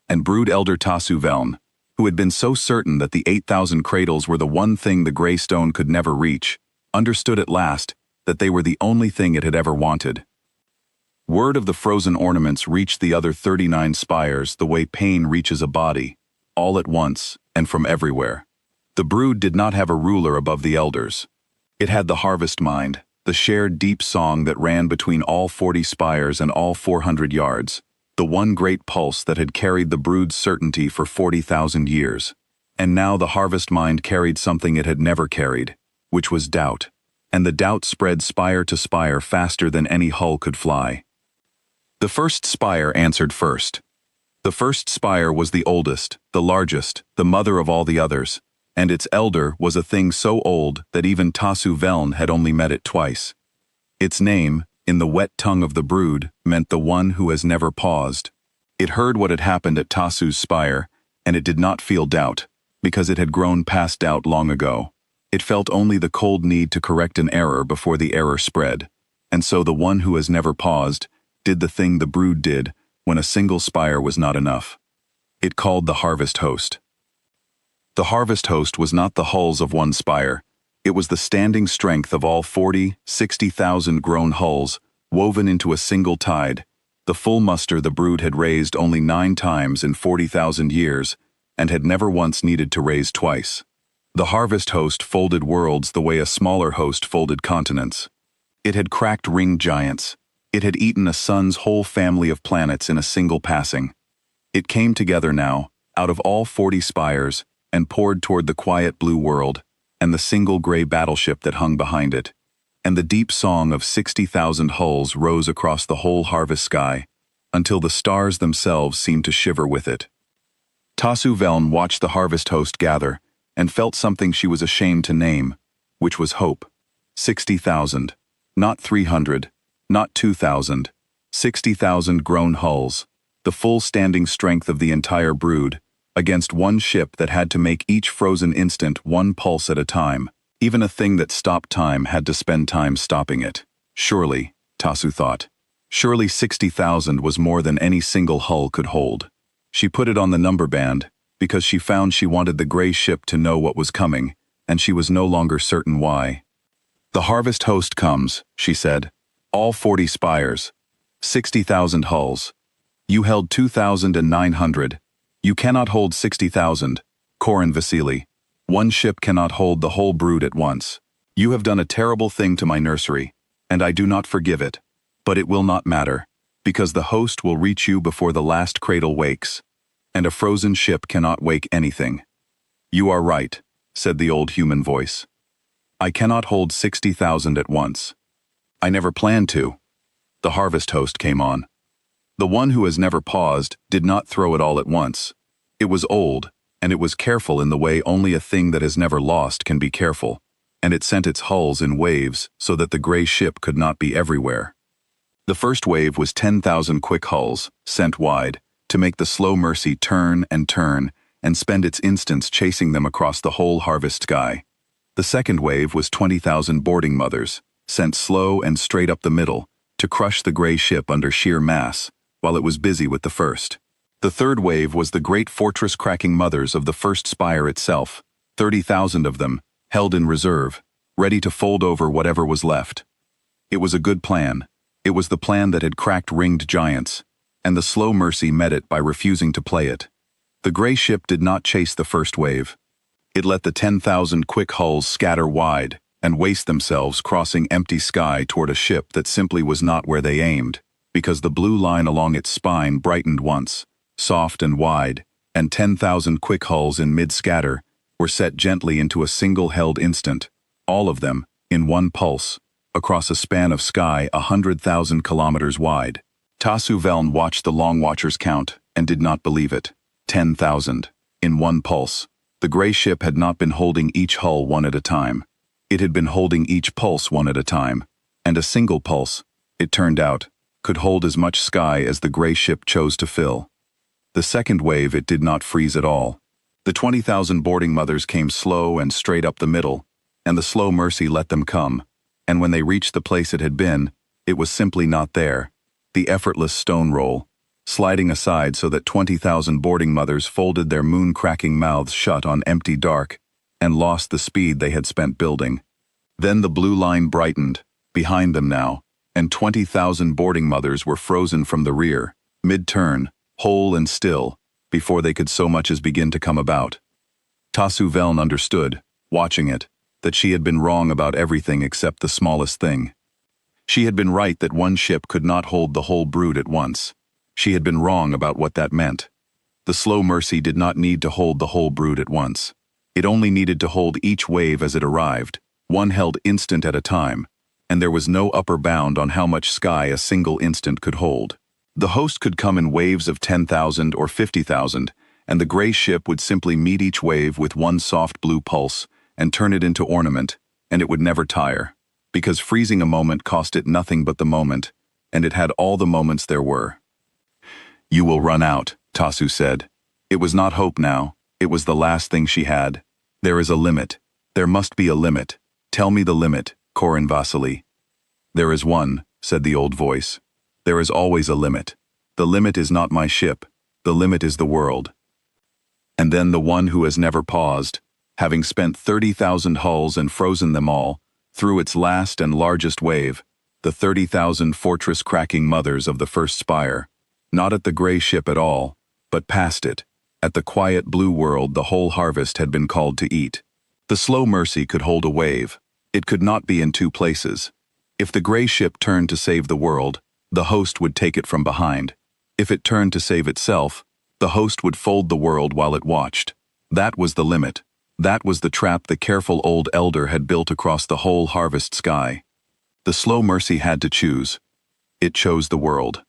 And brood elder Tasu Veln, who had been so certain that the 8,000 cradles were the one thing the gray stone could never reach, understood at last that they were the only thing it had ever wanted. Word of the frozen ornaments reached the other 39 spires the way pain reaches a body, all at once and from everywhere. The brood did not have a ruler above the elders. It had the harvest mind, the shared deep song that ran between all 40 spires and all 400 yards, the one great pulse that had carried the brood's certainty for 40,000 years. And now the harvest mind carried something it had never carried, which was doubt, and the doubt spread spire to spire faster than any hull could fly. The first spire answered first. The first spire was the oldest, the largest, the mother of all the others, and its elder was a thing so old that even Tasu Veln had only met it twice. Its name, in the wet tongue of the brood, meant the one who has never paused. It heard what had happened at Tasu's spire, and it did not feel doubt, because it had grown past doubt long ago. It felt only the cold need to correct an error before the error spread, and so the one who has never paused did the thing the brood did when a single spire was not enough. It called the harvest host. The harvest host was not the hulls of one spire. It was the standing strength of all 40, 60,000 grown hulls, woven into a single tide, the full muster the brood had raised only 9 times in 40,000 years, and had never once needed to raise twice. The harvest host folded worlds the way a smaller host folded continents. It had cracked ringed giants. It had eaten a sun's whole family of planets in a single passing. It came together now, out of all 40 spires, and poured toward the quiet blue world, and the single gray battleship that hung behind it. And the deep song of 60,000 hulls rose across the whole harvest sky, until the stars themselves seemed to shiver with it. Tasu Veln watched the harvest host gather, and felt something she was ashamed to name, which was hope. 60,000. Not 300, not 2,000. 60,000 grown hulls, the full standing strength of the entire brood, against one ship that had to make each frozen instant one pulse at a time. Even a thing that stopped time had to spend time stopping it. Surely, Tasu thought, surely 60,000 was more than any single hull could hold. She put it on the number band, because she found she wanted the gray ship to know what was coming, and she was no longer certain why. The harvest host comes, she said. All 40 spires. 60,000 hulls. You held 2,900. You cannot hold 60,000. Korin Vasily. One ship cannot hold the whole brood at once. You have done a terrible thing to my nursery, and I do not forgive it. But it will not matter, because the host will reach you before the last cradle wakes, and a frozen ship cannot wake anything. You are right, said the old human voice. I cannot hold 60,000 at once. I never planned to. The harvest host came on. The one who has never paused did not throw it all at once. It was old, and it was careful in the way only a thing that is never lost can be careful, and it sent its hulls in waves so that the gray ship could not be everywhere. The first wave was 10,000 quick hulls, sent wide, to make the slow Mercy turn and spend its instants chasing them across the whole harvest sky. The second wave was 20,000 boarding mothers, sent slow and straight up the middle, to crush the gray ship under sheer mass, while it was busy with the first. The third wave was the great fortress-cracking mothers of the first spire itself, 30,000 of them, held in reserve, ready to fold over whatever was left. It was a good plan. It was the plan that had cracked ringed giants, and the slow Mercy met it by refusing to play it. The gray ship did not chase the first wave. It let the 10,000 quick hulls scatter wide and waste themselves crossing empty sky toward a ship that simply was not where they aimed, because the blue line along its spine brightened once, soft and wide, and 10,000 quick hulls in mid-scatter were set gently into a single held instant, all of them, in one pulse, across a span of sky 100,000 kilometers wide. Tasu Veln watched the Long Watchers count and did not believe it. 10,000, in one pulse. The gray ship had not been holding each hull one at a time. It had been holding each pulse one at a time, and a single pulse, it turned out, could hold as much sky as the gray ship chose to fill. The second wave it did not freeze at all. The 20,000 boarding mothers came slow and straight up the middle, and the slow Mercy let them come, and when they reached the place it had been, it was simply not there. The effortless stone roll, sliding aside so that 20,000 boarding mothers folded their moon-cracking mouths shut on empty dark and lost the speed they had spent building. Then the blue line brightened, behind them now, and 20,000 boarding mothers were frozen from the rear, mid-turn, whole and still, before they could so much as begin to come about. Tasu Veln understood, watching it, that she had been wrong about everything except the smallest thing. She had been right that one ship could not hold the whole brood at once. She had been wrong about what that meant. The slow Mercy did not need to hold the whole brood at once. It only needed to hold each wave as it arrived, one held instant at a time, and there was no upper bound on how much sky a single instant could hold. The host could come in waves of 10,000 or 50,000, and the gray ship would simply meet each wave with one soft blue pulse and turn it into ornament, and it would never tire, because freezing a moment cost it nothing but the moment, and it had all the moments there were. You will run out, Tasu said. It was not hope now, it was the last thing she had. There is a limit. There must be a limit. Tell me the limit, Korin Vasily. There is one, said the old voice. There is always a limit. The limit is not my ship. The limit is the world. And then the one who has never paused, having spent 30,000 hulls and frozen them all, through its last and largest wave, the 30,000 fortress-cracking mothers of the first spire, not at the gray ship at all, but past it, At the quiet blue world, the whole harvest had been called to eat. The slow mercy could hold a wave. It could not be in two places. If the gray ship turned to save the world, the host would take it from behind. If it turned to save itself, the host would fold the world while it watched. That was the limit. That was the trap the careful old elder had built across the whole harvest sky. The slow mercy had to choose. It chose the world.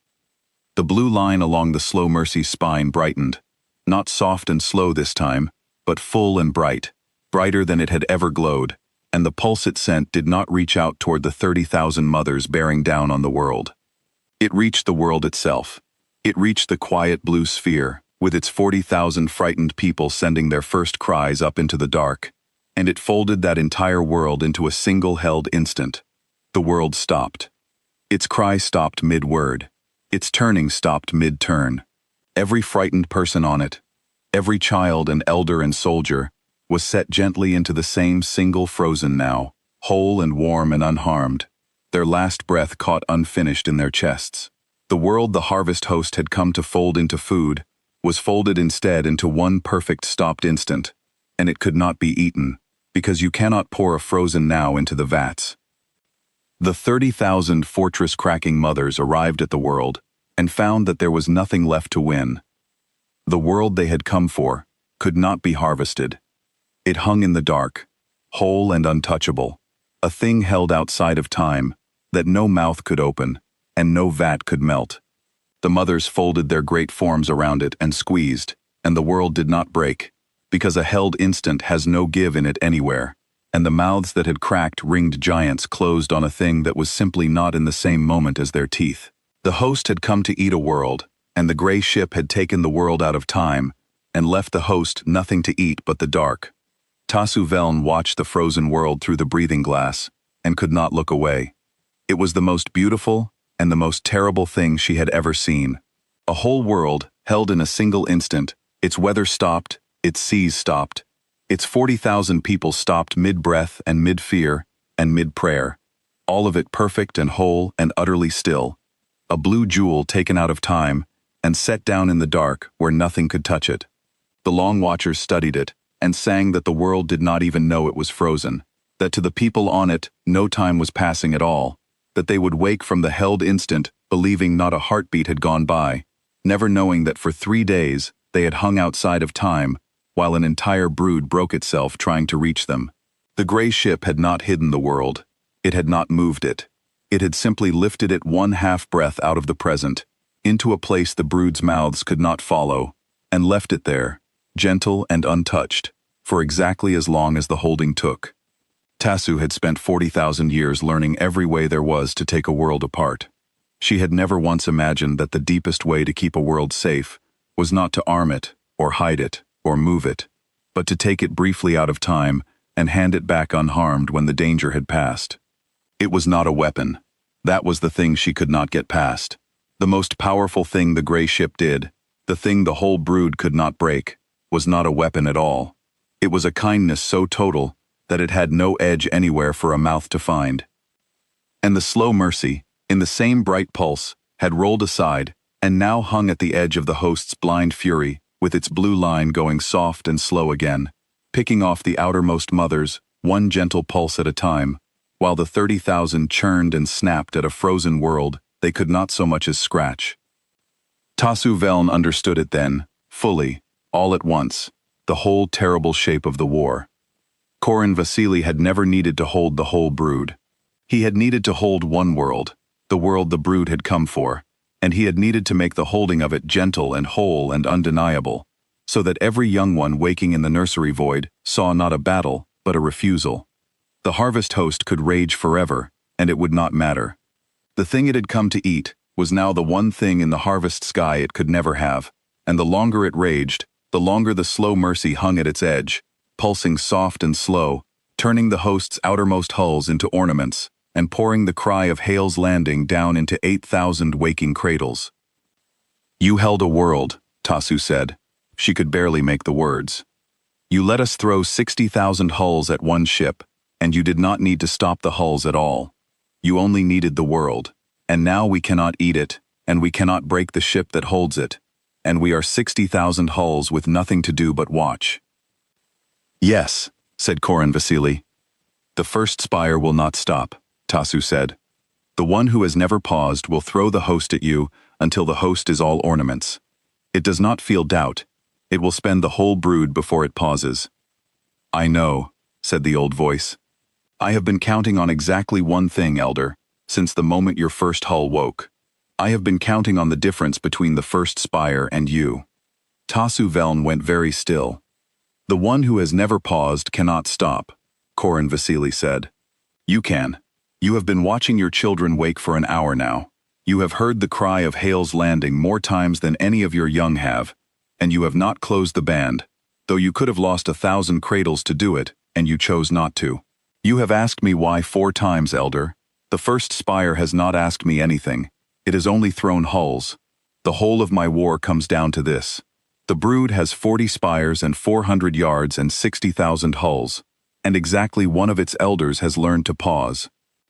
The blue line along the slow mercy's spine brightened. Not soft and slow this time, but full and bright, brighter than it had ever glowed, and the pulse it sent did not reach out toward the 30,000 mothers bearing down on the world. It reached the world itself. It reached the quiet blue sphere, with its 40,000 frightened people sending their first cries up into the dark, and it folded that entire world into a single held instant. The world stopped. Its cry stopped mid-word. Its turning stopped mid-turn. Every frightened person on it, every child and elder and soldier, was set gently into the same single frozen now, whole and warm and unharmed, their last breath caught unfinished in their chests. The world the harvest host had come to fold into food was folded instead into one perfect stopped instant, and it could not be eaten, because you cannot pour a frozen now into the vats. The 30,000 fortress-cracking mothers arrived at the world and found that there was nothing left to win. The world they had come for could not be harvested. It hung in the dark, whole and untouchable, a thing held outside of time that no mouth could open and no vat could melt. The mothers folded their great forms around it and squeezed, and the world did not break, because a held instant has no give in it anywhere, and the mouths that had cracked ringed giants closed on a thing that was simply not in the same moment as their teeth. The host had come to eat a world, and the gray ship had taken the world out of time, and left the host nothing to eat but the dark. Tasu Veln watched the frozen world through the breathing glass, and could not look away. It was the most beautiful and the most terrible thing she had ever seen. A whole world, held in a single instant, its weather stopped, its seas stopped, its 40,000 people stopped mid-breath and mid-fear and mid-prayer, all of it perfect and whole and utterly still, a blue jewel taken out of time and set down in the dark where nothing could touch it. The long watchers studied it and sang that the world did not even know it was frozen, that to the people on it no time was passing at all, that they would wake from the held instant believing not a heartbeat had gone by, never knowing that for 3 days they had hung outside of time while an entire brood broke itself trying to reach them. The gray ship had not hidden the world. It had not moved it. It had simply lifted it one half breath out of the present, into a place the brood's mouths could not follow, and left it there, gentle and untouched, for exactly as long as the holding took. Tasu had spent 40,000 years learning every way there was to take a world apart. She had never once imagined that the deepest way to keep a world safe was not to arm it, or hide it, or move it, but to take it briefly out of time and hand it back unharmed when the danger had passed. It was not a weapon. That was the thing she could not get past. The most powerful thing the gray ship did, the thing the whole brood could not break, was not a weapon at all. It was a kindness so total that it had no edge anywhere for a mouth to find. And the slow mercy, in the same bright pulse, had rolled aside and now hung at the edge of the host's blind fury, with its blue line going soft and slow again, picking off the outermost mothers, one gentle pulse at a time, while the 30,000 churned and snapped at a frozen world they could not so much as scratch. Tasu Veln understood it then, fully, all at once, the whole terrible shape of the war. Korin Vasili had never needed to hold the whole brood. He had needed to hold one world, the world the brood had come for, and he had needed to make the holding of it gentle and whole and undeniable, so that every young one waking in the nursery void saw not a battle, but a refusal. The harvest host could rage forever, and it would not matter. The thing it had come to eat was now the one thing in the harvest sky it could never have, and the longer it raged, the longer the slow mercy hung at its edge, pulsing soft and slow, turning the host's outermost hulls into ornaments, and pouring the cry of Hale's Landing down into 8,000 waking cradles. "You held a world," Tasu said. She could barely make the words. "You let us throw 60,000 hulls at one ship, and you did not need to stop the hulls at all. You only needed the world, and now we cannot eat it, and we cannot break the ship that holds it. and we are 60,000 hulls with nothing to do but watch." "Yes," said Korin Vasily. "The first spire will not stop," Tasu said. "The one who has never paused will throw the host at you until the host is all ornaments. It does not feel doubt. It will spend the whole brood before it pauses." "I know," said the old voice. "I have been counting on exactly one thing, Elder, since the moment your first hull woke. I have been counting on the difference between the first spire and you." Tasu Veln went very still. "The one who has never paused cannot stop," Korin Vasily said. "You can. You have been watching your children wake for an hour now. You have heard the cry of Hale's landing more times than any of your young have, and you have not closed the band, though you could have lost 1,000 cradles to do it, and you chose not to. You have asked me why 4 times, Elder. The first spire has not asked me anything. It has only thrown hulls. The whole of my war comes down to this. The brood has 40 spires and 400 yards and 60,000 hulls, and exactly one of its elders has learned to pause.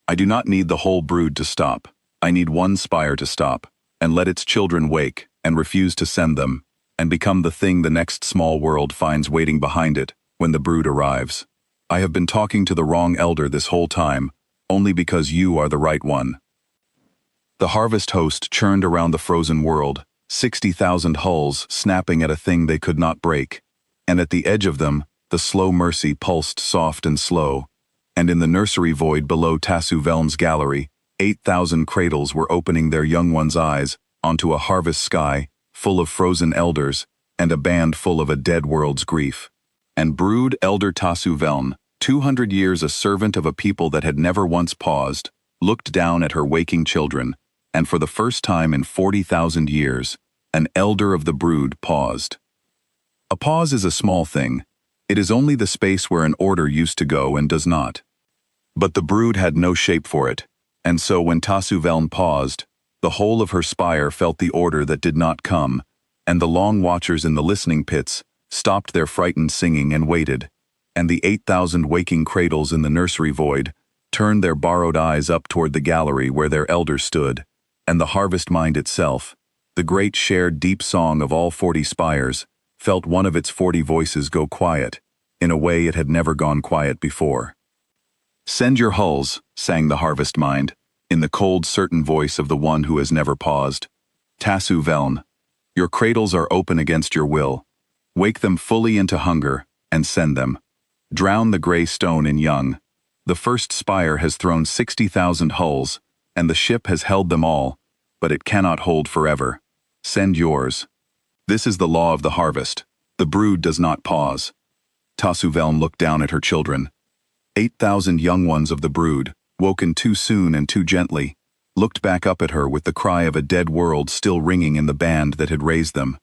I do not need the whole brood to stop. I need one spire to stop, and let its children wake, and refuse to send them, and become the thing the next small world finds waiting behind it when the brood arrives. I have been talking to the wrong elder this whole time, only because you are the right one." The harvest host churned around the frozen world, 60,000 hulls snapping at a thing they could not break, and at the edge of them, the slow mercy pulsed soft and slow, and in the nursery void below Tasu Veln's gallery, 8,000 cradles were opening their young ones' eyes onto a harvest sky full of frozen elders and a band full of a dead world's grief. And brood Elder Tasu Veln, 200 years a servant of a people that had never once paused, looked down at her waking children, and for the first time in 40,000 years, an elder of the brood paused. A pause is a small thing. It is only the space where an order used to go and does not. But the brood had no shape for it, and so when Tasu Veln paused, the whole of her spire felt the order that did not come, and the long watchers in the listening pits stopped their frightened singing and waited, and the 8,000 waking cradles in the nursery void turned their borrowed eyes up toward the gallery where their elder stood, and the harvest mind itself, the great shared deep song of all 40 spires, felt one of its 40 voices go quiet, in a way it had never gone quiet before. "Send your hulls," sang the harvest mind, in the cold certain voice of the one who has never paused. "Tasu Veln, your cradles are open against your will. Wake them fully into hunger, and send them. Drown the gray stone in young. The first spire has thrown 60,000 hulls, and the ship has held them all, but it cannot hold forever. Send yours. This is the law of the harvest. The brood does not pause." Tasu Veln looked down at her children. 8,000 young ones of the brood, woken too soon and too gently, looked back up at her with the cry of a dead world still ringing in the band that had raised them.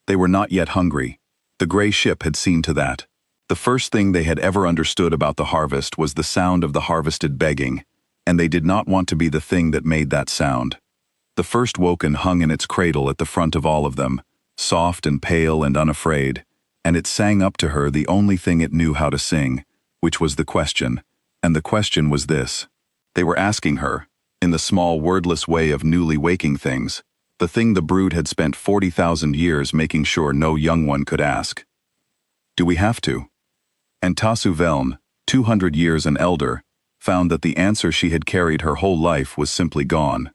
They were not yet hungry. The gray ship had seen to that. The first thing they had ever understood about the harvest was the sound of the harvested begging, and they did not want to be the thing that made that sound. The first woken hung in its cradle at the front of all of them, soft and pale and unafraid, and it sang up to her the only thing it knew how to sing, which was the question, and the question was this. They were asking her, in the small wordless way of newly waking things, the thing the brood had spent 40,000 years making sure no young one could ask. "Do we have to?" And Tasu Veln, 200 years an elder, found that the answer she had carried her whole life was simply gone.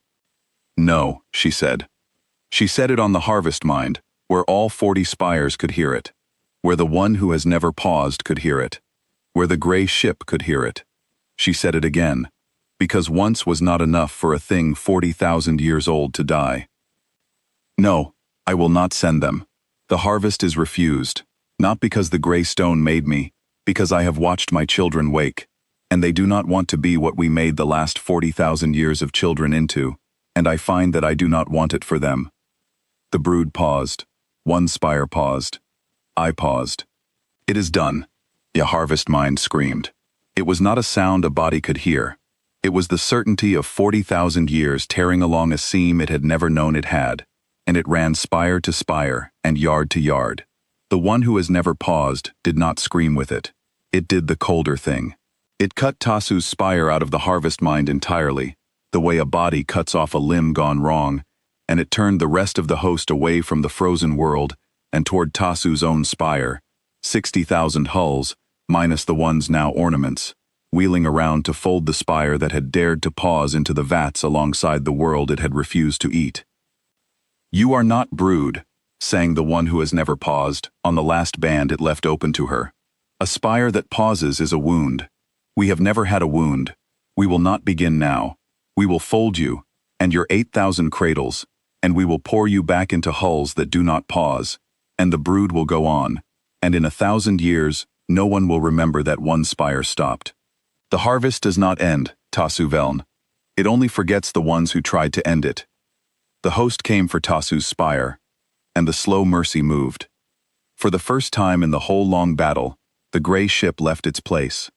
"No," she said. She said it on the harvest mind, where all 40 spires could hear it, where the one who has never paused could hear it, where the gray ship could hear it. She said it again, because once was not enough for a thing 40,000 years old to die. "No, I will not send them. The harvest is refused, not because the gray stone made me, because I have watched my children wake, and they do not want to be what we made the last 40,000 years of children into, and I find that I do not want it for them." The brood paused. One spire paused. I paused. "It is done," the harvest mind screamed. It was not a sound a body could hear. It was the certainty of 40,000 years tearing along a seam it had never known it had, and it ran spire to spire and yard to yard. The one who has never paused did not scream with it. It did the colder thing. It cut Tasu's spire out of the harvest mind entirely, the way a body cuts off a limb gone wrong, and it turned the rest of the host away from the frozen world and toward Tasu's own spire, 60,000 hulls, minus the ones now ornaments, wheeling around to fold the spire that had dared to pause into the vats alongside the world it had refused to eat. "You are not Brood," sang the one who has never paused, on the last band it left open to her. "A spire that pauses is a wound. We have never had a wound. We will not begin now. We will fold you, and your 8,000 cradles, and we will pour you back into hulls that do not pause, and the brood will go on, and in 1,000 years, no one will remember that one spire stopped. The harvest does not end, Tasu Veln. It only forgets the ones who tried to end it." The host came for Tasu's spire, and the slow mercy moved. For the first time in the whole long battle, the gray ship left its place.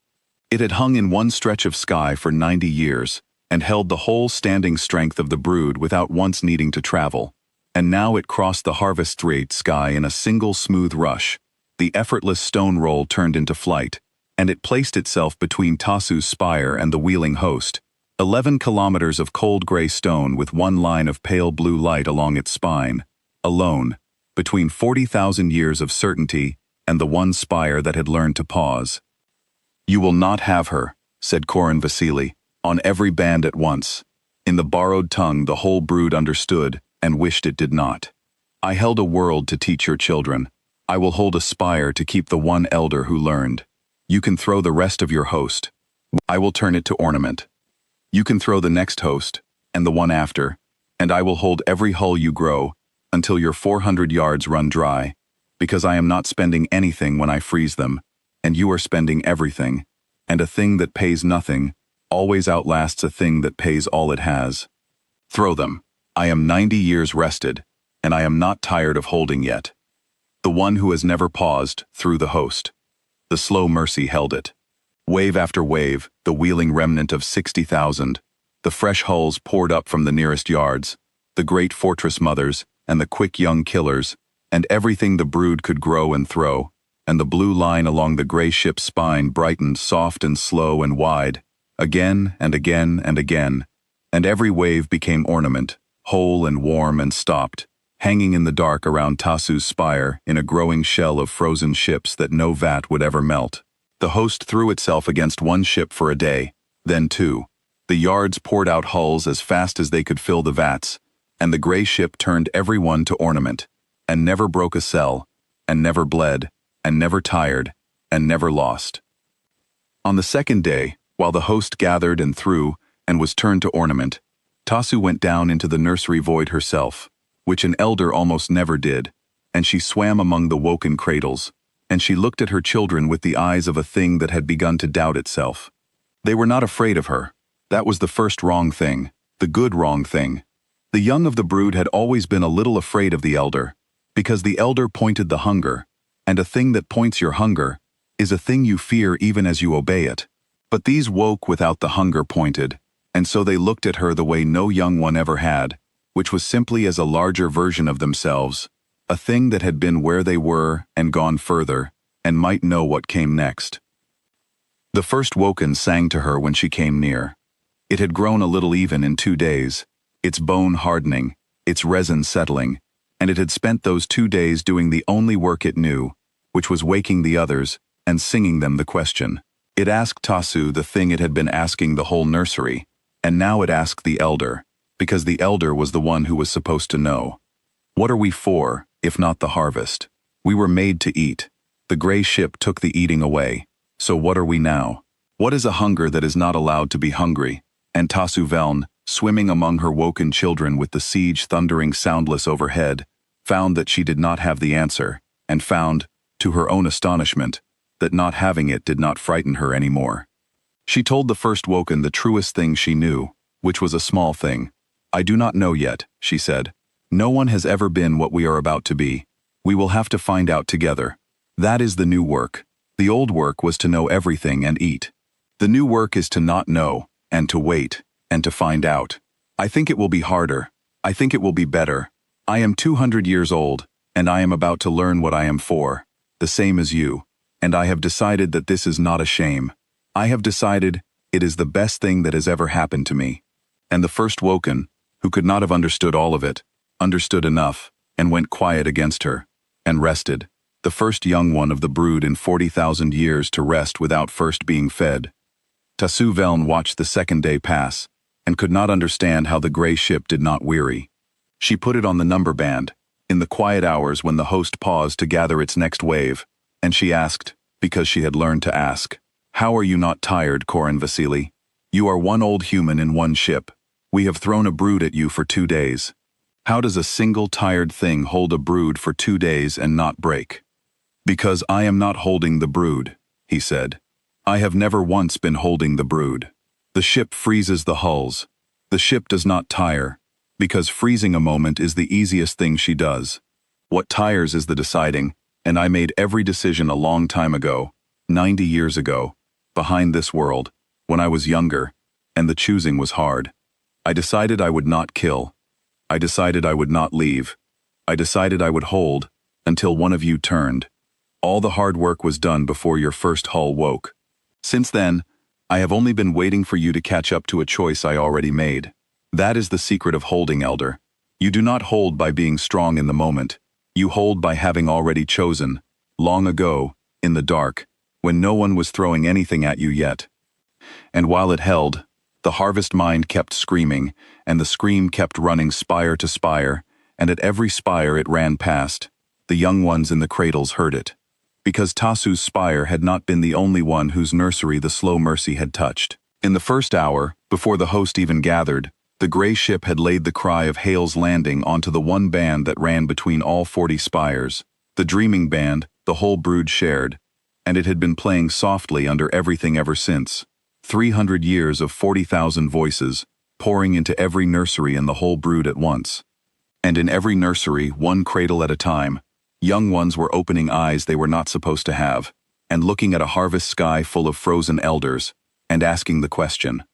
It had hung in one stretch of sky for 90 years, and held the whole standing strength of the brood without once needing to travel, and now it crossed the harvest-rate sky in a single smooth rush. The effortless stone roll turned into flight, and it placed itself between Tasu's spire and the wheeling host, 11 kilometers of cold gray stone with one line of pale blue light along its spine, alone, between 40,000 years of certainty and the one spire that had learned to pause. "You will not have her," said Korin Vasili, on every band at once. In the borrowed tongue the whole brood understood and wished it did not. "I held a world to teach your children. I will hold a spire to keep the one elder who learned. You can throw the rest of your host. I will turn it to ornament. You can throw the next host, and the one after, and I will hold every hull you grow, until your 400 yards run dry, because I am not spending anything when I freeze them, and you are spending everything, and a thing that pays nothing always outlasts a thing that pays all it has. Throw them. I am 90 years rested, and I am not tired of holding yet." The one who has never paused threw the host. The slow mercy held it. Wave after wave, the wheeling remnant of 60,000, the fresh hulls poured up from the nearest yards, the great fortress mothers, and the quick young killers, and everything the brood could grow and throw, and the blue line along the gray ship's spine brightened soft and slow and wide, again and again and again, and every wave became ornament, whole and warm and stopped, hanging in the dark around Tasu's spire in a growing shell of frozen ships that no vat would ever melt. The host threw itself against one ship for a day, then two. The yards poured out hulls as fast as they could fill the vats, and the gray ship turned every one to ornament, and never broke a cell, and never bled, and never tired, and never lost. On the second day, while the host gathered and threw and was turned to ornament, Tasu went down into the nursery void herself, which an elder almost never did, and she swam among the woken cradles, and she looked at her children with the eyes of a thing that had begun to doubt itself. They were not afraid of her. That was the first wrong thing, the good wrong thing. The young of the brood had always been a little afraid of the elder, because the elder pointed the hunger, and a thing that points your hunger is a thing you fear even as you obey it. But these woke without the hunger pointed, and so they looked at her the way no young one ever had, which was simply as a larger version of themselves, a thing that had been where they were and gone further, and might know what came next. The first woken sang to her when she came near. It had grown a little even in 2 days, its bone hardening, its resin settling, and it had spent those 2 days doing the only work it knew, which was waking the others and singing them the question. It asked Tasu the thing it had been asking the whole nursery, and now it asked the elder, because the elder was the one who was supposed to know. What are we for, if not the harvest? We were made to eat. The gray ship took the eating away. So what are we now? What is a hunger that is not allowed to be hungry? And Tasu Veln, swimming among her woken children with the siege thundering soundless overhead, found that she did not have the answer, and found, to her own astonishment, that not having it did not frighten her anymore. She told the first woken the truest thing she knew, which was a small thing. I do not know yet, she said. No one has ever been what we are about to be. We will have to find out together. That is the new work. The old work was to know everything and eat. The new work is to not know, and to wait, and to find out. I think it will be harder. I think it will be better. I am 200 years old, and I am about to learn what I am for, the same as you, and I have decided that this is not a shame. I have decided it is the best thing that has ever happened to me. And the first woken, who could not have understood all of it, understood enough, and went quiet against her, and rested, the first young one of the brood in 40,000 years to rest without first being fed. Tasu Veln watched the second day pass, and could not understand how the gray ship did not weary. She put it on the number band, in the quiet hours when the host paused to gather its next wave, and she asked, because she had learned to ask, "How are you not tired, Korin Vasily? You are one old human in one ship. We have thrown a brood at you for 2 days. How does a single tired thing hold a brood for 2 days and not break?" "Because I am not holding the brood," he said. "I have never once been holding the brood. The ship freezes the hulls. The ship does not tire, because freezing a moment is the easiest thing she does. What tires is the deciding, and I made every decision a long time ago, 90 years ago, behind this world, when I was younger, and the choosing was hard. I decided I would not kill. I decided I would not leave. I decided I would hold, until one of you turned. All the hard work was done before your first hull woke. Since then, I have only been waiting for you to catch up to a choice I already made. That is the secret of holding, Elder. You do not hold by being strong in the moment. You hold by having already chosen, long ago, in the dark, when no one was throwing anything at you yet. And while it held, the harvest mind kept screaming, and the scream kept running spire to spire, and at every spire it ran past, the young ones in the cradles heard it. Because Tasu's spire had not been the only one whose nursery the slow mercy had touched. In the first hour, before the host even gathered, the gray ship had laid the cry of Hale's Landing onto the one band that ran between all 40 spires, the dreaming band the whole brood shared, and it had been playing softly under everything ever since. 300 years of 40,000 voices, pouring into every nursery in the whole brood at once. And in every nursery, one cradle at a time, young ones were opening eyes they were not supposed to have, and looking at a harvest sky full of frozen elders, and asking the question.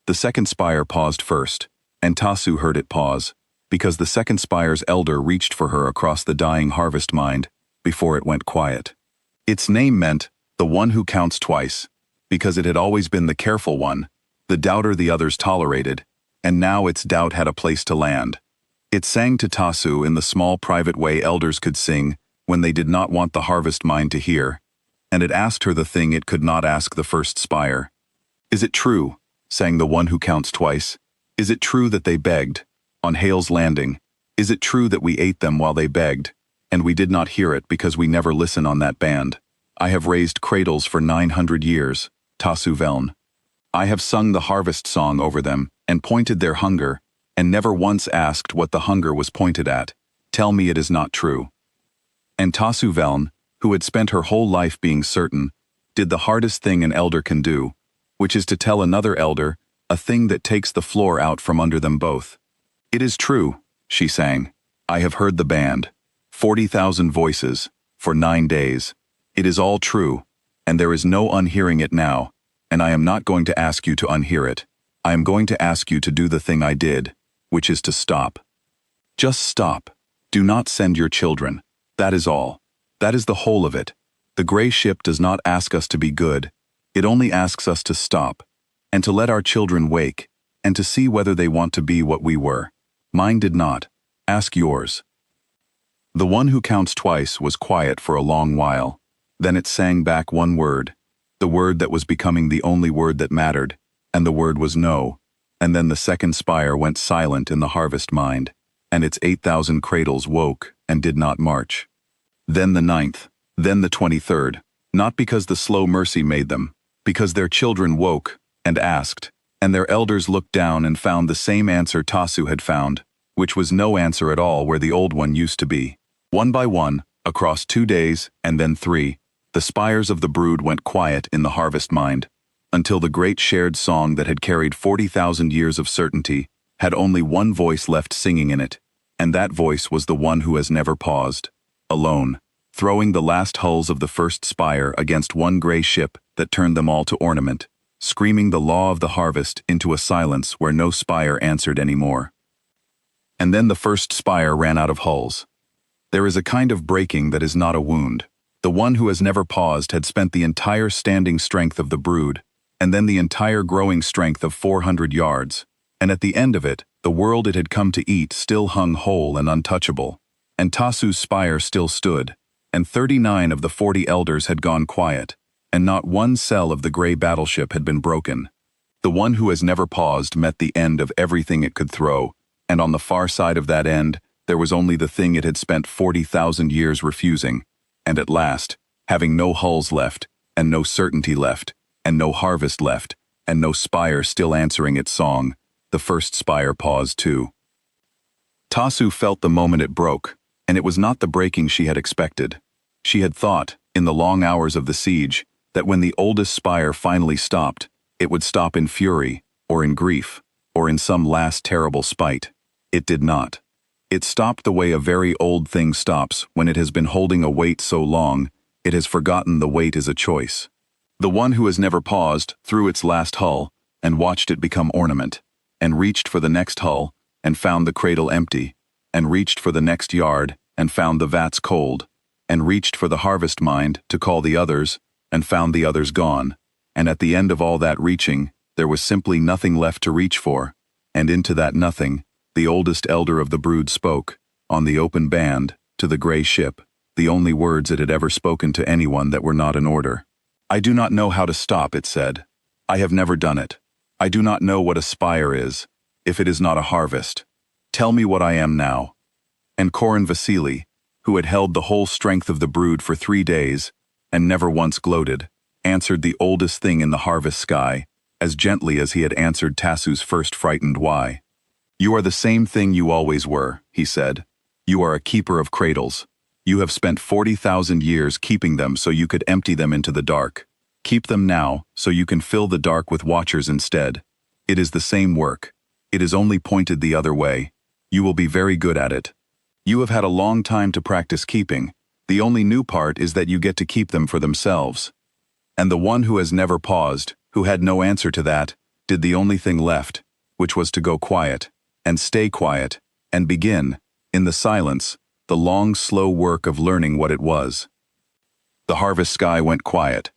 The second spire paused first, and Tasu heard it pause, because the second spire's elder reached for her across the dying harvest mind, before it went quiet. Its name meant, the one who counts twice, because it had always been the careful one, the doubter the others tolerated, and now its doubt had a place to land. It sang to Tasu in the small private way elders could sing when they did not want the harvest mind to hear, and it asked her the thing it could not ask the first spire. "Is it true," sang the one who counts twice, "is it true that they begged, on Hale's Landing? Is it true that we ate them while they begged, and we did not hear it because we never listen on that band? I have raised cradles for 900 years, Tasu Veln. I have sung the harvest song over them and pointed their hunger, and never once asked what the hunger was pointed at. Tell me it is not true." And Tasu Veln, who had spent her whole life being certain, did the hardest thing an elder can do, which is to tell another elder a thing that takes the floor out from under them both. "It is true," she sang. "I have heard the band. 40,000 voices, for 9 days. It is all true, and there is no unhearing it now, and I am not going to ask you to unhear it. I am going to ask you to do the thing I did, which is to stop. Just stop. Do not send your children. That is all. That is the whole of it. The gray ship does not ask us to be good. It only asks us to stop, and to let our children wake, and to see whether they want to be what we were. Mine did not. Ask yours." The one who counts twice was quiet for a long while. Then it sang back one word, the word that was becoming the only word that mattered, and the word was no. And then the second spire went silent in the harvest mind, and its 8,000 cradles woke and did not march. Then the 9th, then the 23rd, not because the slow mercy made them, because their children woke and asked, and their elders looked down and found the same answer Tasu had found, which was no answer at all where the old one used to be. One by one, across 2 days and then 3, the spires of the brood went quiet in the harvest mind, until the great shared song that had carried 40,000 years of certainty had only one voice left singing in it, and that voice was the one who has never paused, alone, throwing the last hulls of the first spire against one gray ship that turned them all to ornament, screaming the law of the harvest into a silence where no spire answered any more. And then the first spire ran out of hulls. There is a kind of breaking that is not a wound. The one who has never paused had spent the entire standing strength of the brood, and then the entire growing strength of 400 yards, and at the end of it, The world it had come to eat still hung whole and untouchable, and Tasu's spire still stood, and 39 of the 40 elders had gone quiet, and not one cell of the gray battleship had been broken. The one who has never paused met the end of everything it could throw, and on the far side of that end, there was only the thing it had spent 40,000 years refusing, and at last, having no hulls left, and no certainty left, and no harvest left, and no spire still answering its song, the first spire paused too. Tasu felt the moment it broke, and it was not the breaking she had expected. She had thought, in the long hours of the siege, that when the oldest spire finally stopped, it would stop in fury, or in grief, or in some last terrible spite. It did not. It stopped the way a very old thing stops when it has been holding a weight so long, it has forgotten the weight is a choice. The one who has never paused threw its last hull, and watched it become ornament, and reached for the next hull, and found the cradle empty, and reached for the next yard, and found the vats cold, and reached for the harvest mind to call the others, and found the others gone, and at the end of all that reaching, there was simply nothing left to reach for, and into that nothing, the oldest elder of the brood spoke, on the open band, to the gray ship, the only words it had ever spoken to anyone that were not in order. "I do not know how to stop," it said. "I have never done it. I do not know what a spire is, if it is not a harvest. Tell me what I am now." And Korin Vasily, who had held the whole strength of the brood for 3 days, and never once gloated, answered the oldest thing in the harvest sky, as gently as he had answered Tasu's first frightened why. "You are the same thing you always were," he said. "You are a keeper of cradles. You have spent 40,000 years keeping them so you could empty them into the dark. Keep them now so you can fill the dark with watchers instead. It is the same work. It is only pointed the other way. You will be very good at it. You have had a long time to practice keeping. The only new part is that you get to keep them for themselves." And the one who has never paused, who had no answer to that, did the only thing left, which was to go quiet, and stay quiet, and begin, in the silence, the long, slow work of learning what it was. The harvest sky went quiet.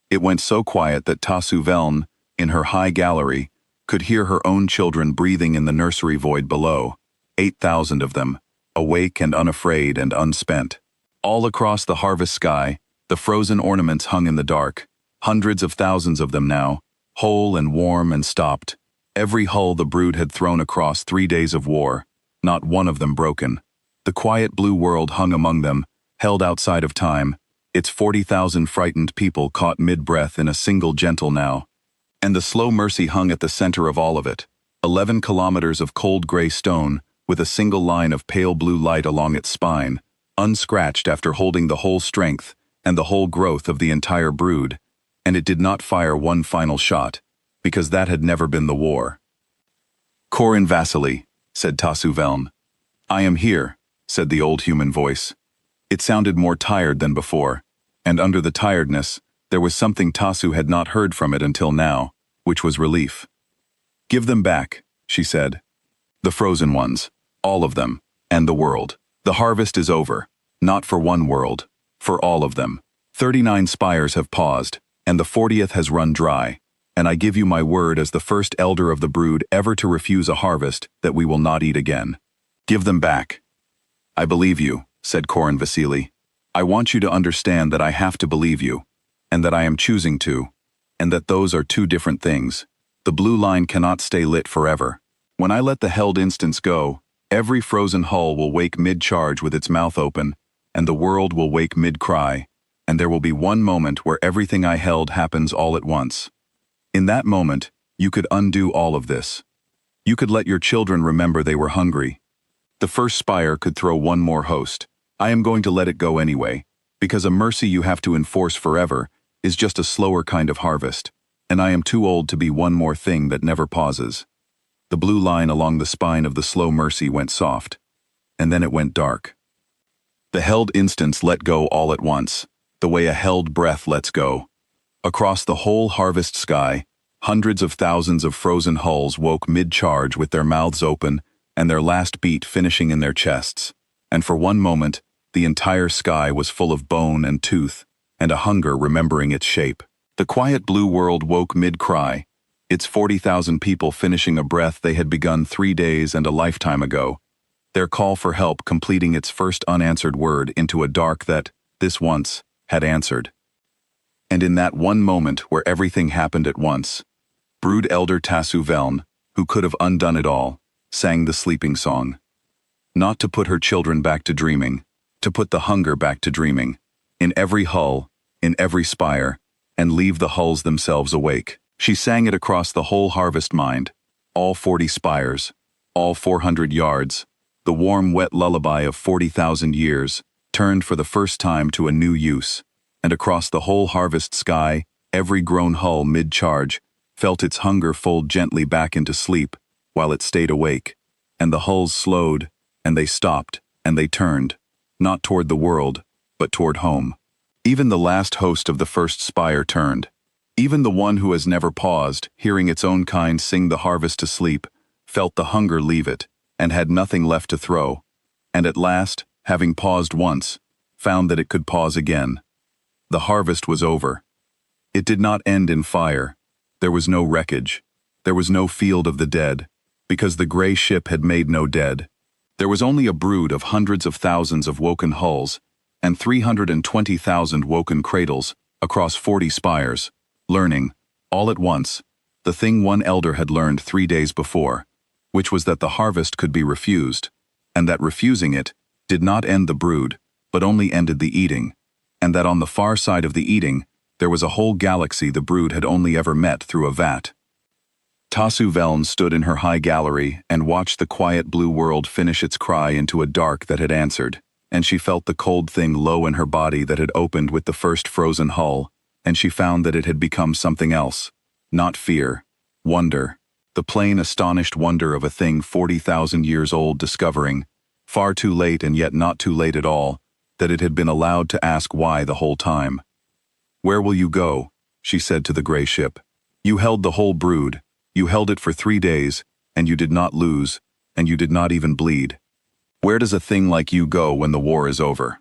It went so quiet that Tasu Veln, in her high gallery, could hear her own children breathing in the nursery void below, 8,000 of them, awake and unafraid and unspent. All across the harvest sky, the frozen ornaments hung in the dark, hundreds of thousands of them now, whole and warm and stopped. Every hull the brood had thrown across 3 days of war, not one of them broken. The quiet blue world hung among them, held outside of time, its 40,000 frightened people caught mid-breath in a single gentle now. And the slow mercy hung at the center of all of it, 11 kilometers of cold gray stone, with a single line of pale blue light along its spine, unscratched after holding the whole strength and the whole growth of the entire brood, and it did not fire one final shot, because that had never been the war. "Korin Vasily," said Tasu Veln. "I am here," said the old human voice. It sounded more tired than before, and under the tiredness, there was something Tasu had not heard from it until now, which was relief. "Give them back," she said. "The frozen ones, all of them, and the world. The harvest is over, not for one world, for all of them. 39 spires have paused, and the 40th has run dry, and I give you my word as the first elder of the brood ever to refuse a harvest that we will not eat again. Give them back." "I believe you," said Korin Vasily. "I want you to understand that I have to believe you, and that I am choosing to, and that those are two different things. The blue line cannot stay lit forever. When I let the held instance go, every frozen hull will wake mid-charge with its mouth open, and the world will wake mid-cry, and there will be one moment where everything I held happens all at once. In that moment, you could undo all of this. You could let your children remember they were hungry. The first spire could throw one more host. I am going to let it go anyway, because a mercy you have to enforce forever is just a slower kind of harvest, and I am too old to be one more thing that never pauses." The blue line along the spine of the slow mercy went soft, and then it went dark. The held instance let go all at once, the way a held breath lets go. Across the whole harvest sky, hundreds of thousands of frozen hulls woke mid-charge with their mouths open and their last beat finishing in their chests, and for one moment, the entire sky was full of bone and tooth, and a hunger remembering its shape. The quiet blue world woke mid-cry, Its 40,000 people finishing a breath they had begun 3 days and a lifetime ago, their call for help completing its first unanswered word into a dark that, this once, had answered. And in that one moment where everything happened at once, Brood Elder Tasu Veln, who could have undone it all, sang the sleeping song. Not to put her children back to dreaming, to put the hunger back to dreaming, in every hull, in every spire, and leave the hulls themselves awake. She sang it across the whole harvest mind, all 40 spires, all 400 yards, the warm wet lullaby of 40,000 years, turned for the first time to a new use, and across the whole harvest sky, every grown hull mid-charge felt its hunger fold gently back into sleep while it stayed awake, and the hulls slowed, and they stopped, and they turned, not toward the world, but toward home. Even the last host of the first spire turned. Even the one who has never paused, hearing its own kind sing the harvest to sleep, felt the hunger leave it, and had nothing left to throw, and at last, having paused once, found that it could pause again. The harvest was over. It did not end in fire. There was no wreckage. There was no field of the dead, because the gray ship had made no dead. There was only a brood of hundreds of thousands of woken hulls, and 320,000 woken cradles, across 40 spires, learning, all at once, the thing one elder had learned 3 days before, which was that the harvest could be refused, and that refusing it did not end the brood, but only ended the eating, and that on the far side of the eating, there was a whole galaxy the brood had only ever met through a vat. Tasu Veln stood in her high gallery and watched the quiet blue world finish its cry into a dark that had answered, and she felt the cold thing low in her body that had opened with the first frozen hull, and she found that it had become something else, not fear, wonder, the plain astonished wonder of a thing 40,000 years old discovering, far too late and yet not too late at all, that it had been allowed to ask why the whole time. "Where will you go?" she said to the gray ship. "You held the whole brood, you held it for 3 days, and you did not lose, and you did not even bleed. Where does a thing like you go when the war is over?"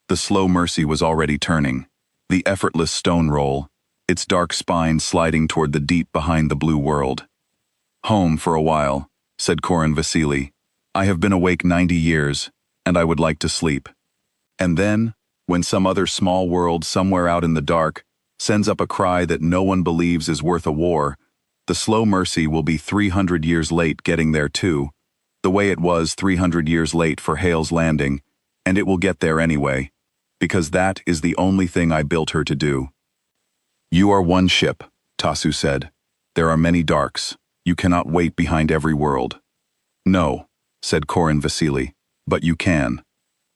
The slow mercy was already turning, the effortless stone roll, its dark spine sliding toward the deep behind the blue world. "Home for a while," said Korin Vasili. "I have been awake 90 years, and I would like to sleep." And then, when some other small world somewhere out in the dark sends up a cry that no one believes is worth a war, the slow mercy will be 300 years late getting there too, the way it was 300 years late for Hale's landing, and it will get there anyway, because that is the only thing I built her to do. "You are one ship," Tasu said. "There are many darks. You cannot wait behind every world." "No," said Korin Vasili, "but you can."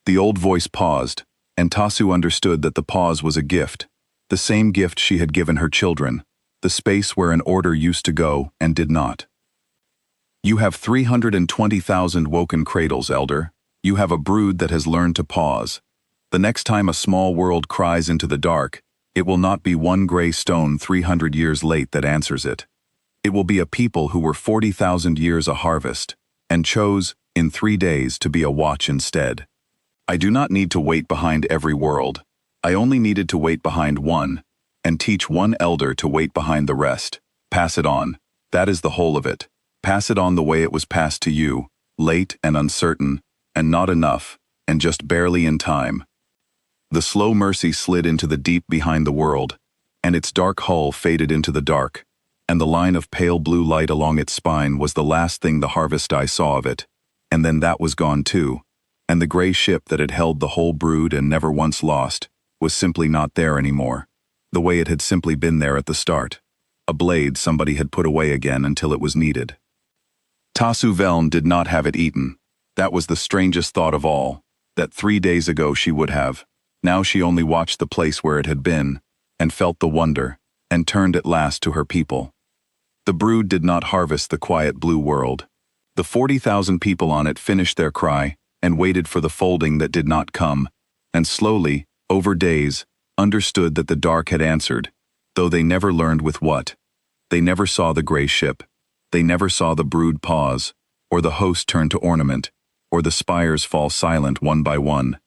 The old voice paused, and Tasu understood that the pause was a gift, the same gift she had given her children, the space where an order used to go and did not. "You have 320,000 woken cradles, Elder. You have a brood that has learned to pause. The next time a small world cries into the dark, it will not be one gray stone 300 years late that answers it. It will be a people who were 40,000 years a harvest, and chose, in 3 days, to be a watch instead. I do not need to wait behind every world. I only needed to wait behind one, and teach one elder to wait behind the rest. Pass it on. That is the whole of it. Pass it on the way it was passed to you, late and uncertain, and not enough, and just barely in time." The slow mercy slid into the deep behind the world, and its dark hull faded into the dark, and the line of pale blue light along its spine was the last thing the harvest eye saw of it, and then that was gone too, and the gray ship that had held the whole brood and never once lost was simply not there anymore, the way it had simply been there at the start, a blade somebody had put away again until it was needed. Tasu Veln did not have it eaten. That was the strangest thought of all, that 3 days ago she would have. Now she only watched the place where it had been, and felt the wonder, and turned at last to her people. The brood did not harvest the quiet blue world. The 40,000 people on it finished their cry, and waited for the folding that did not come, and slowly, over days, understood that the dark had answered, though they never learned with what. They never saw the gray ship. They never saw the brood pause, or the host turn to ornament, or the spires fall silent one by one.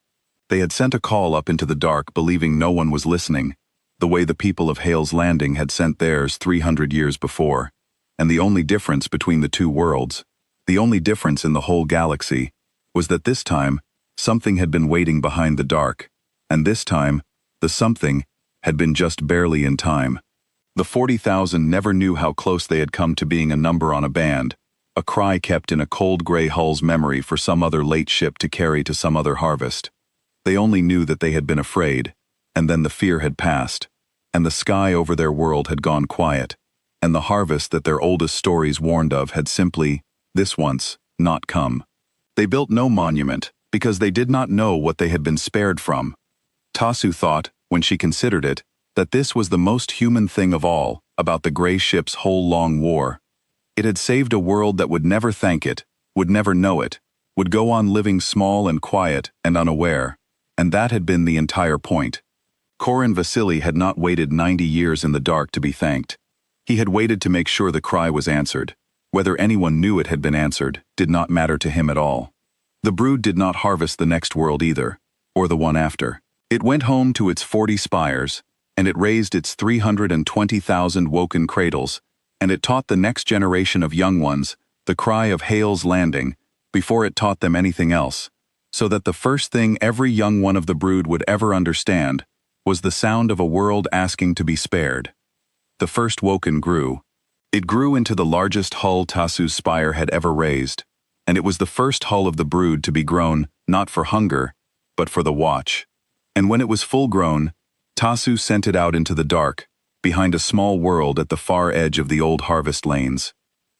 They had sent a call up into the dark believing no one was listening, the way the people of Hale's Landing had sent theirs 300 years before. And the only difference between the two worlds, the only difference in the whole galaxy, was that this time, something had been waiting behind the dark, and this time, the something had been just barely in time. The 40,000 never knew how close they had come to being a number on a band, a cry kept in a cold gray hull's memory for some other late ship to carry to some other harvest. They only knew that they had been afraid, and then the fear had passed, and the sky over their world had gone quiet, and the harvest that their oldest stories warned of had simply, this once, not come. They built no monument, because they did not know what they had been spared from. Tasu thought, when she considered it, that this was the most human thing of all about the gray ship's whole long war. It had saved a world that would never thank it, would never know it, would go on living small and quiet and unaware, and that had been the entire point. Korin Vasily had not waited 90 years in the dark to be thanked. He had waited to make sure the cry was answered. Whether anyone knew it had been answered did not matter to him at all. The brood did not harvest the next world either, or the one after. It went home to its 40 spires, and it raised its 320,000 woken cradles, and it taught the next generation of young ones the cry of Hale's Landing before it taught them anything else, so that the first thing every young one of the brood would ever understand was the sound of a world asking to be spared. The first woken grew. It grew into the largest hull Tasu's spire had ever raised, and it was the first hull of the brood to be grown not for hunger, but for the watch. And when it was full grown, Tasu sent it out into the dark, behind a small world at the far edge of the old harvest lanes.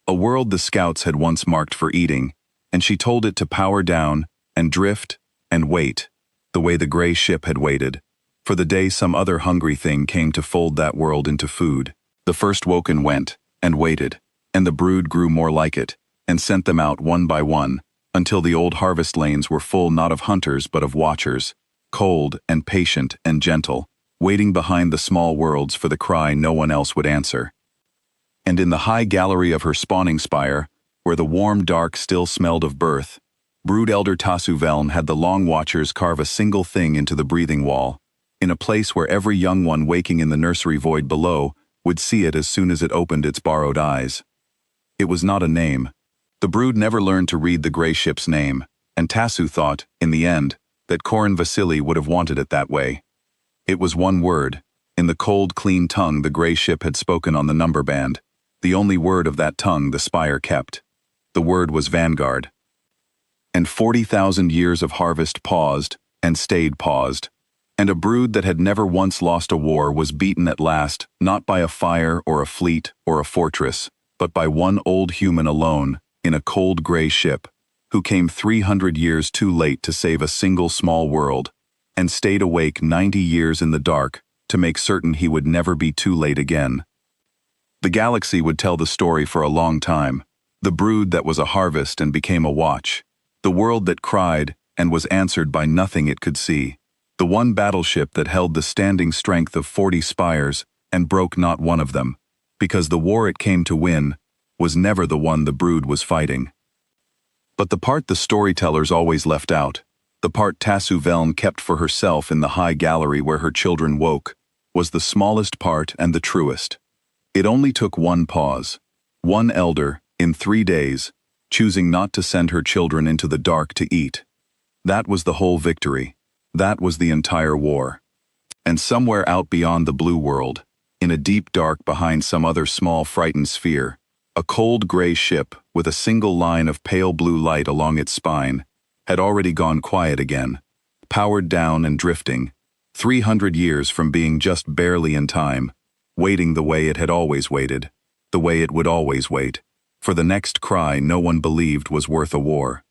A world the scouts had once marked for eating, and she told it to power down and drift and wait, the way the gray ship had waited, for the day some other hungry thing came to fold that world into food. The first woken went, and waited, and the brood grew more like it, and sent them out one by one, until the old harvest lanes were full not of hunters but of watchers, cold and patient and gentle, waiting behind the small worlds for the cry no one else would answer. And in the high gallery of her spawning spire, where the warm dark still smelled of birth, brood elder Tasu Veln had the long watchers carve a single thing into the breathing wall, in a place where every young one waking in the nursery void below would see it as soon as it opened its borrowed eyes. It was not a name. The brood never learned to read the gray ship's name, and Tasu thought, in the end, that Korin Vasily would have wanted it that way. It was one word, in the cold, clean tongue the gray ship had spoken on the number band, the only word of that tongue the spire kept. The word was Vanguard. And 40,000 years of harvest paused, and stayed paused, and a brood that had never once lost a war was beaten at last, not by a fire or a fleet or a fortress, but by one old human alone, in a cold gray ship, who came 300 years too late to save a single small world, and stayed awake 90 years in the dark to make certain he would never be too late again. The galaxy would tell the story for a long time, the brood that was a harvest and became a watch, the world that cried and was answered by nothing it could see, the one battleship that held the standing strength of 40 spires and broke not one of them, because the war it came to win was never the one the brood was fighting. But the part the storytellers always left out, the part Tasu Veln kept for herself in the high gallery where her children woke, was the smallest part and the truest. It only took one pause, one elder, in 3 days, choosing not to send her children into the dark to eat. That was the whole victory. That was the entire war. And somewhere out beyond the blue world, in a deep dark behind some other small frightened sphere, a cold gray ship with a single line of pale blue light along its spine had already gone quiet again, powered down and drifting, 300 years from being just barely in time, waiting the way it had always waited, the way it would always wait, for the next cry no one believed was worth a war.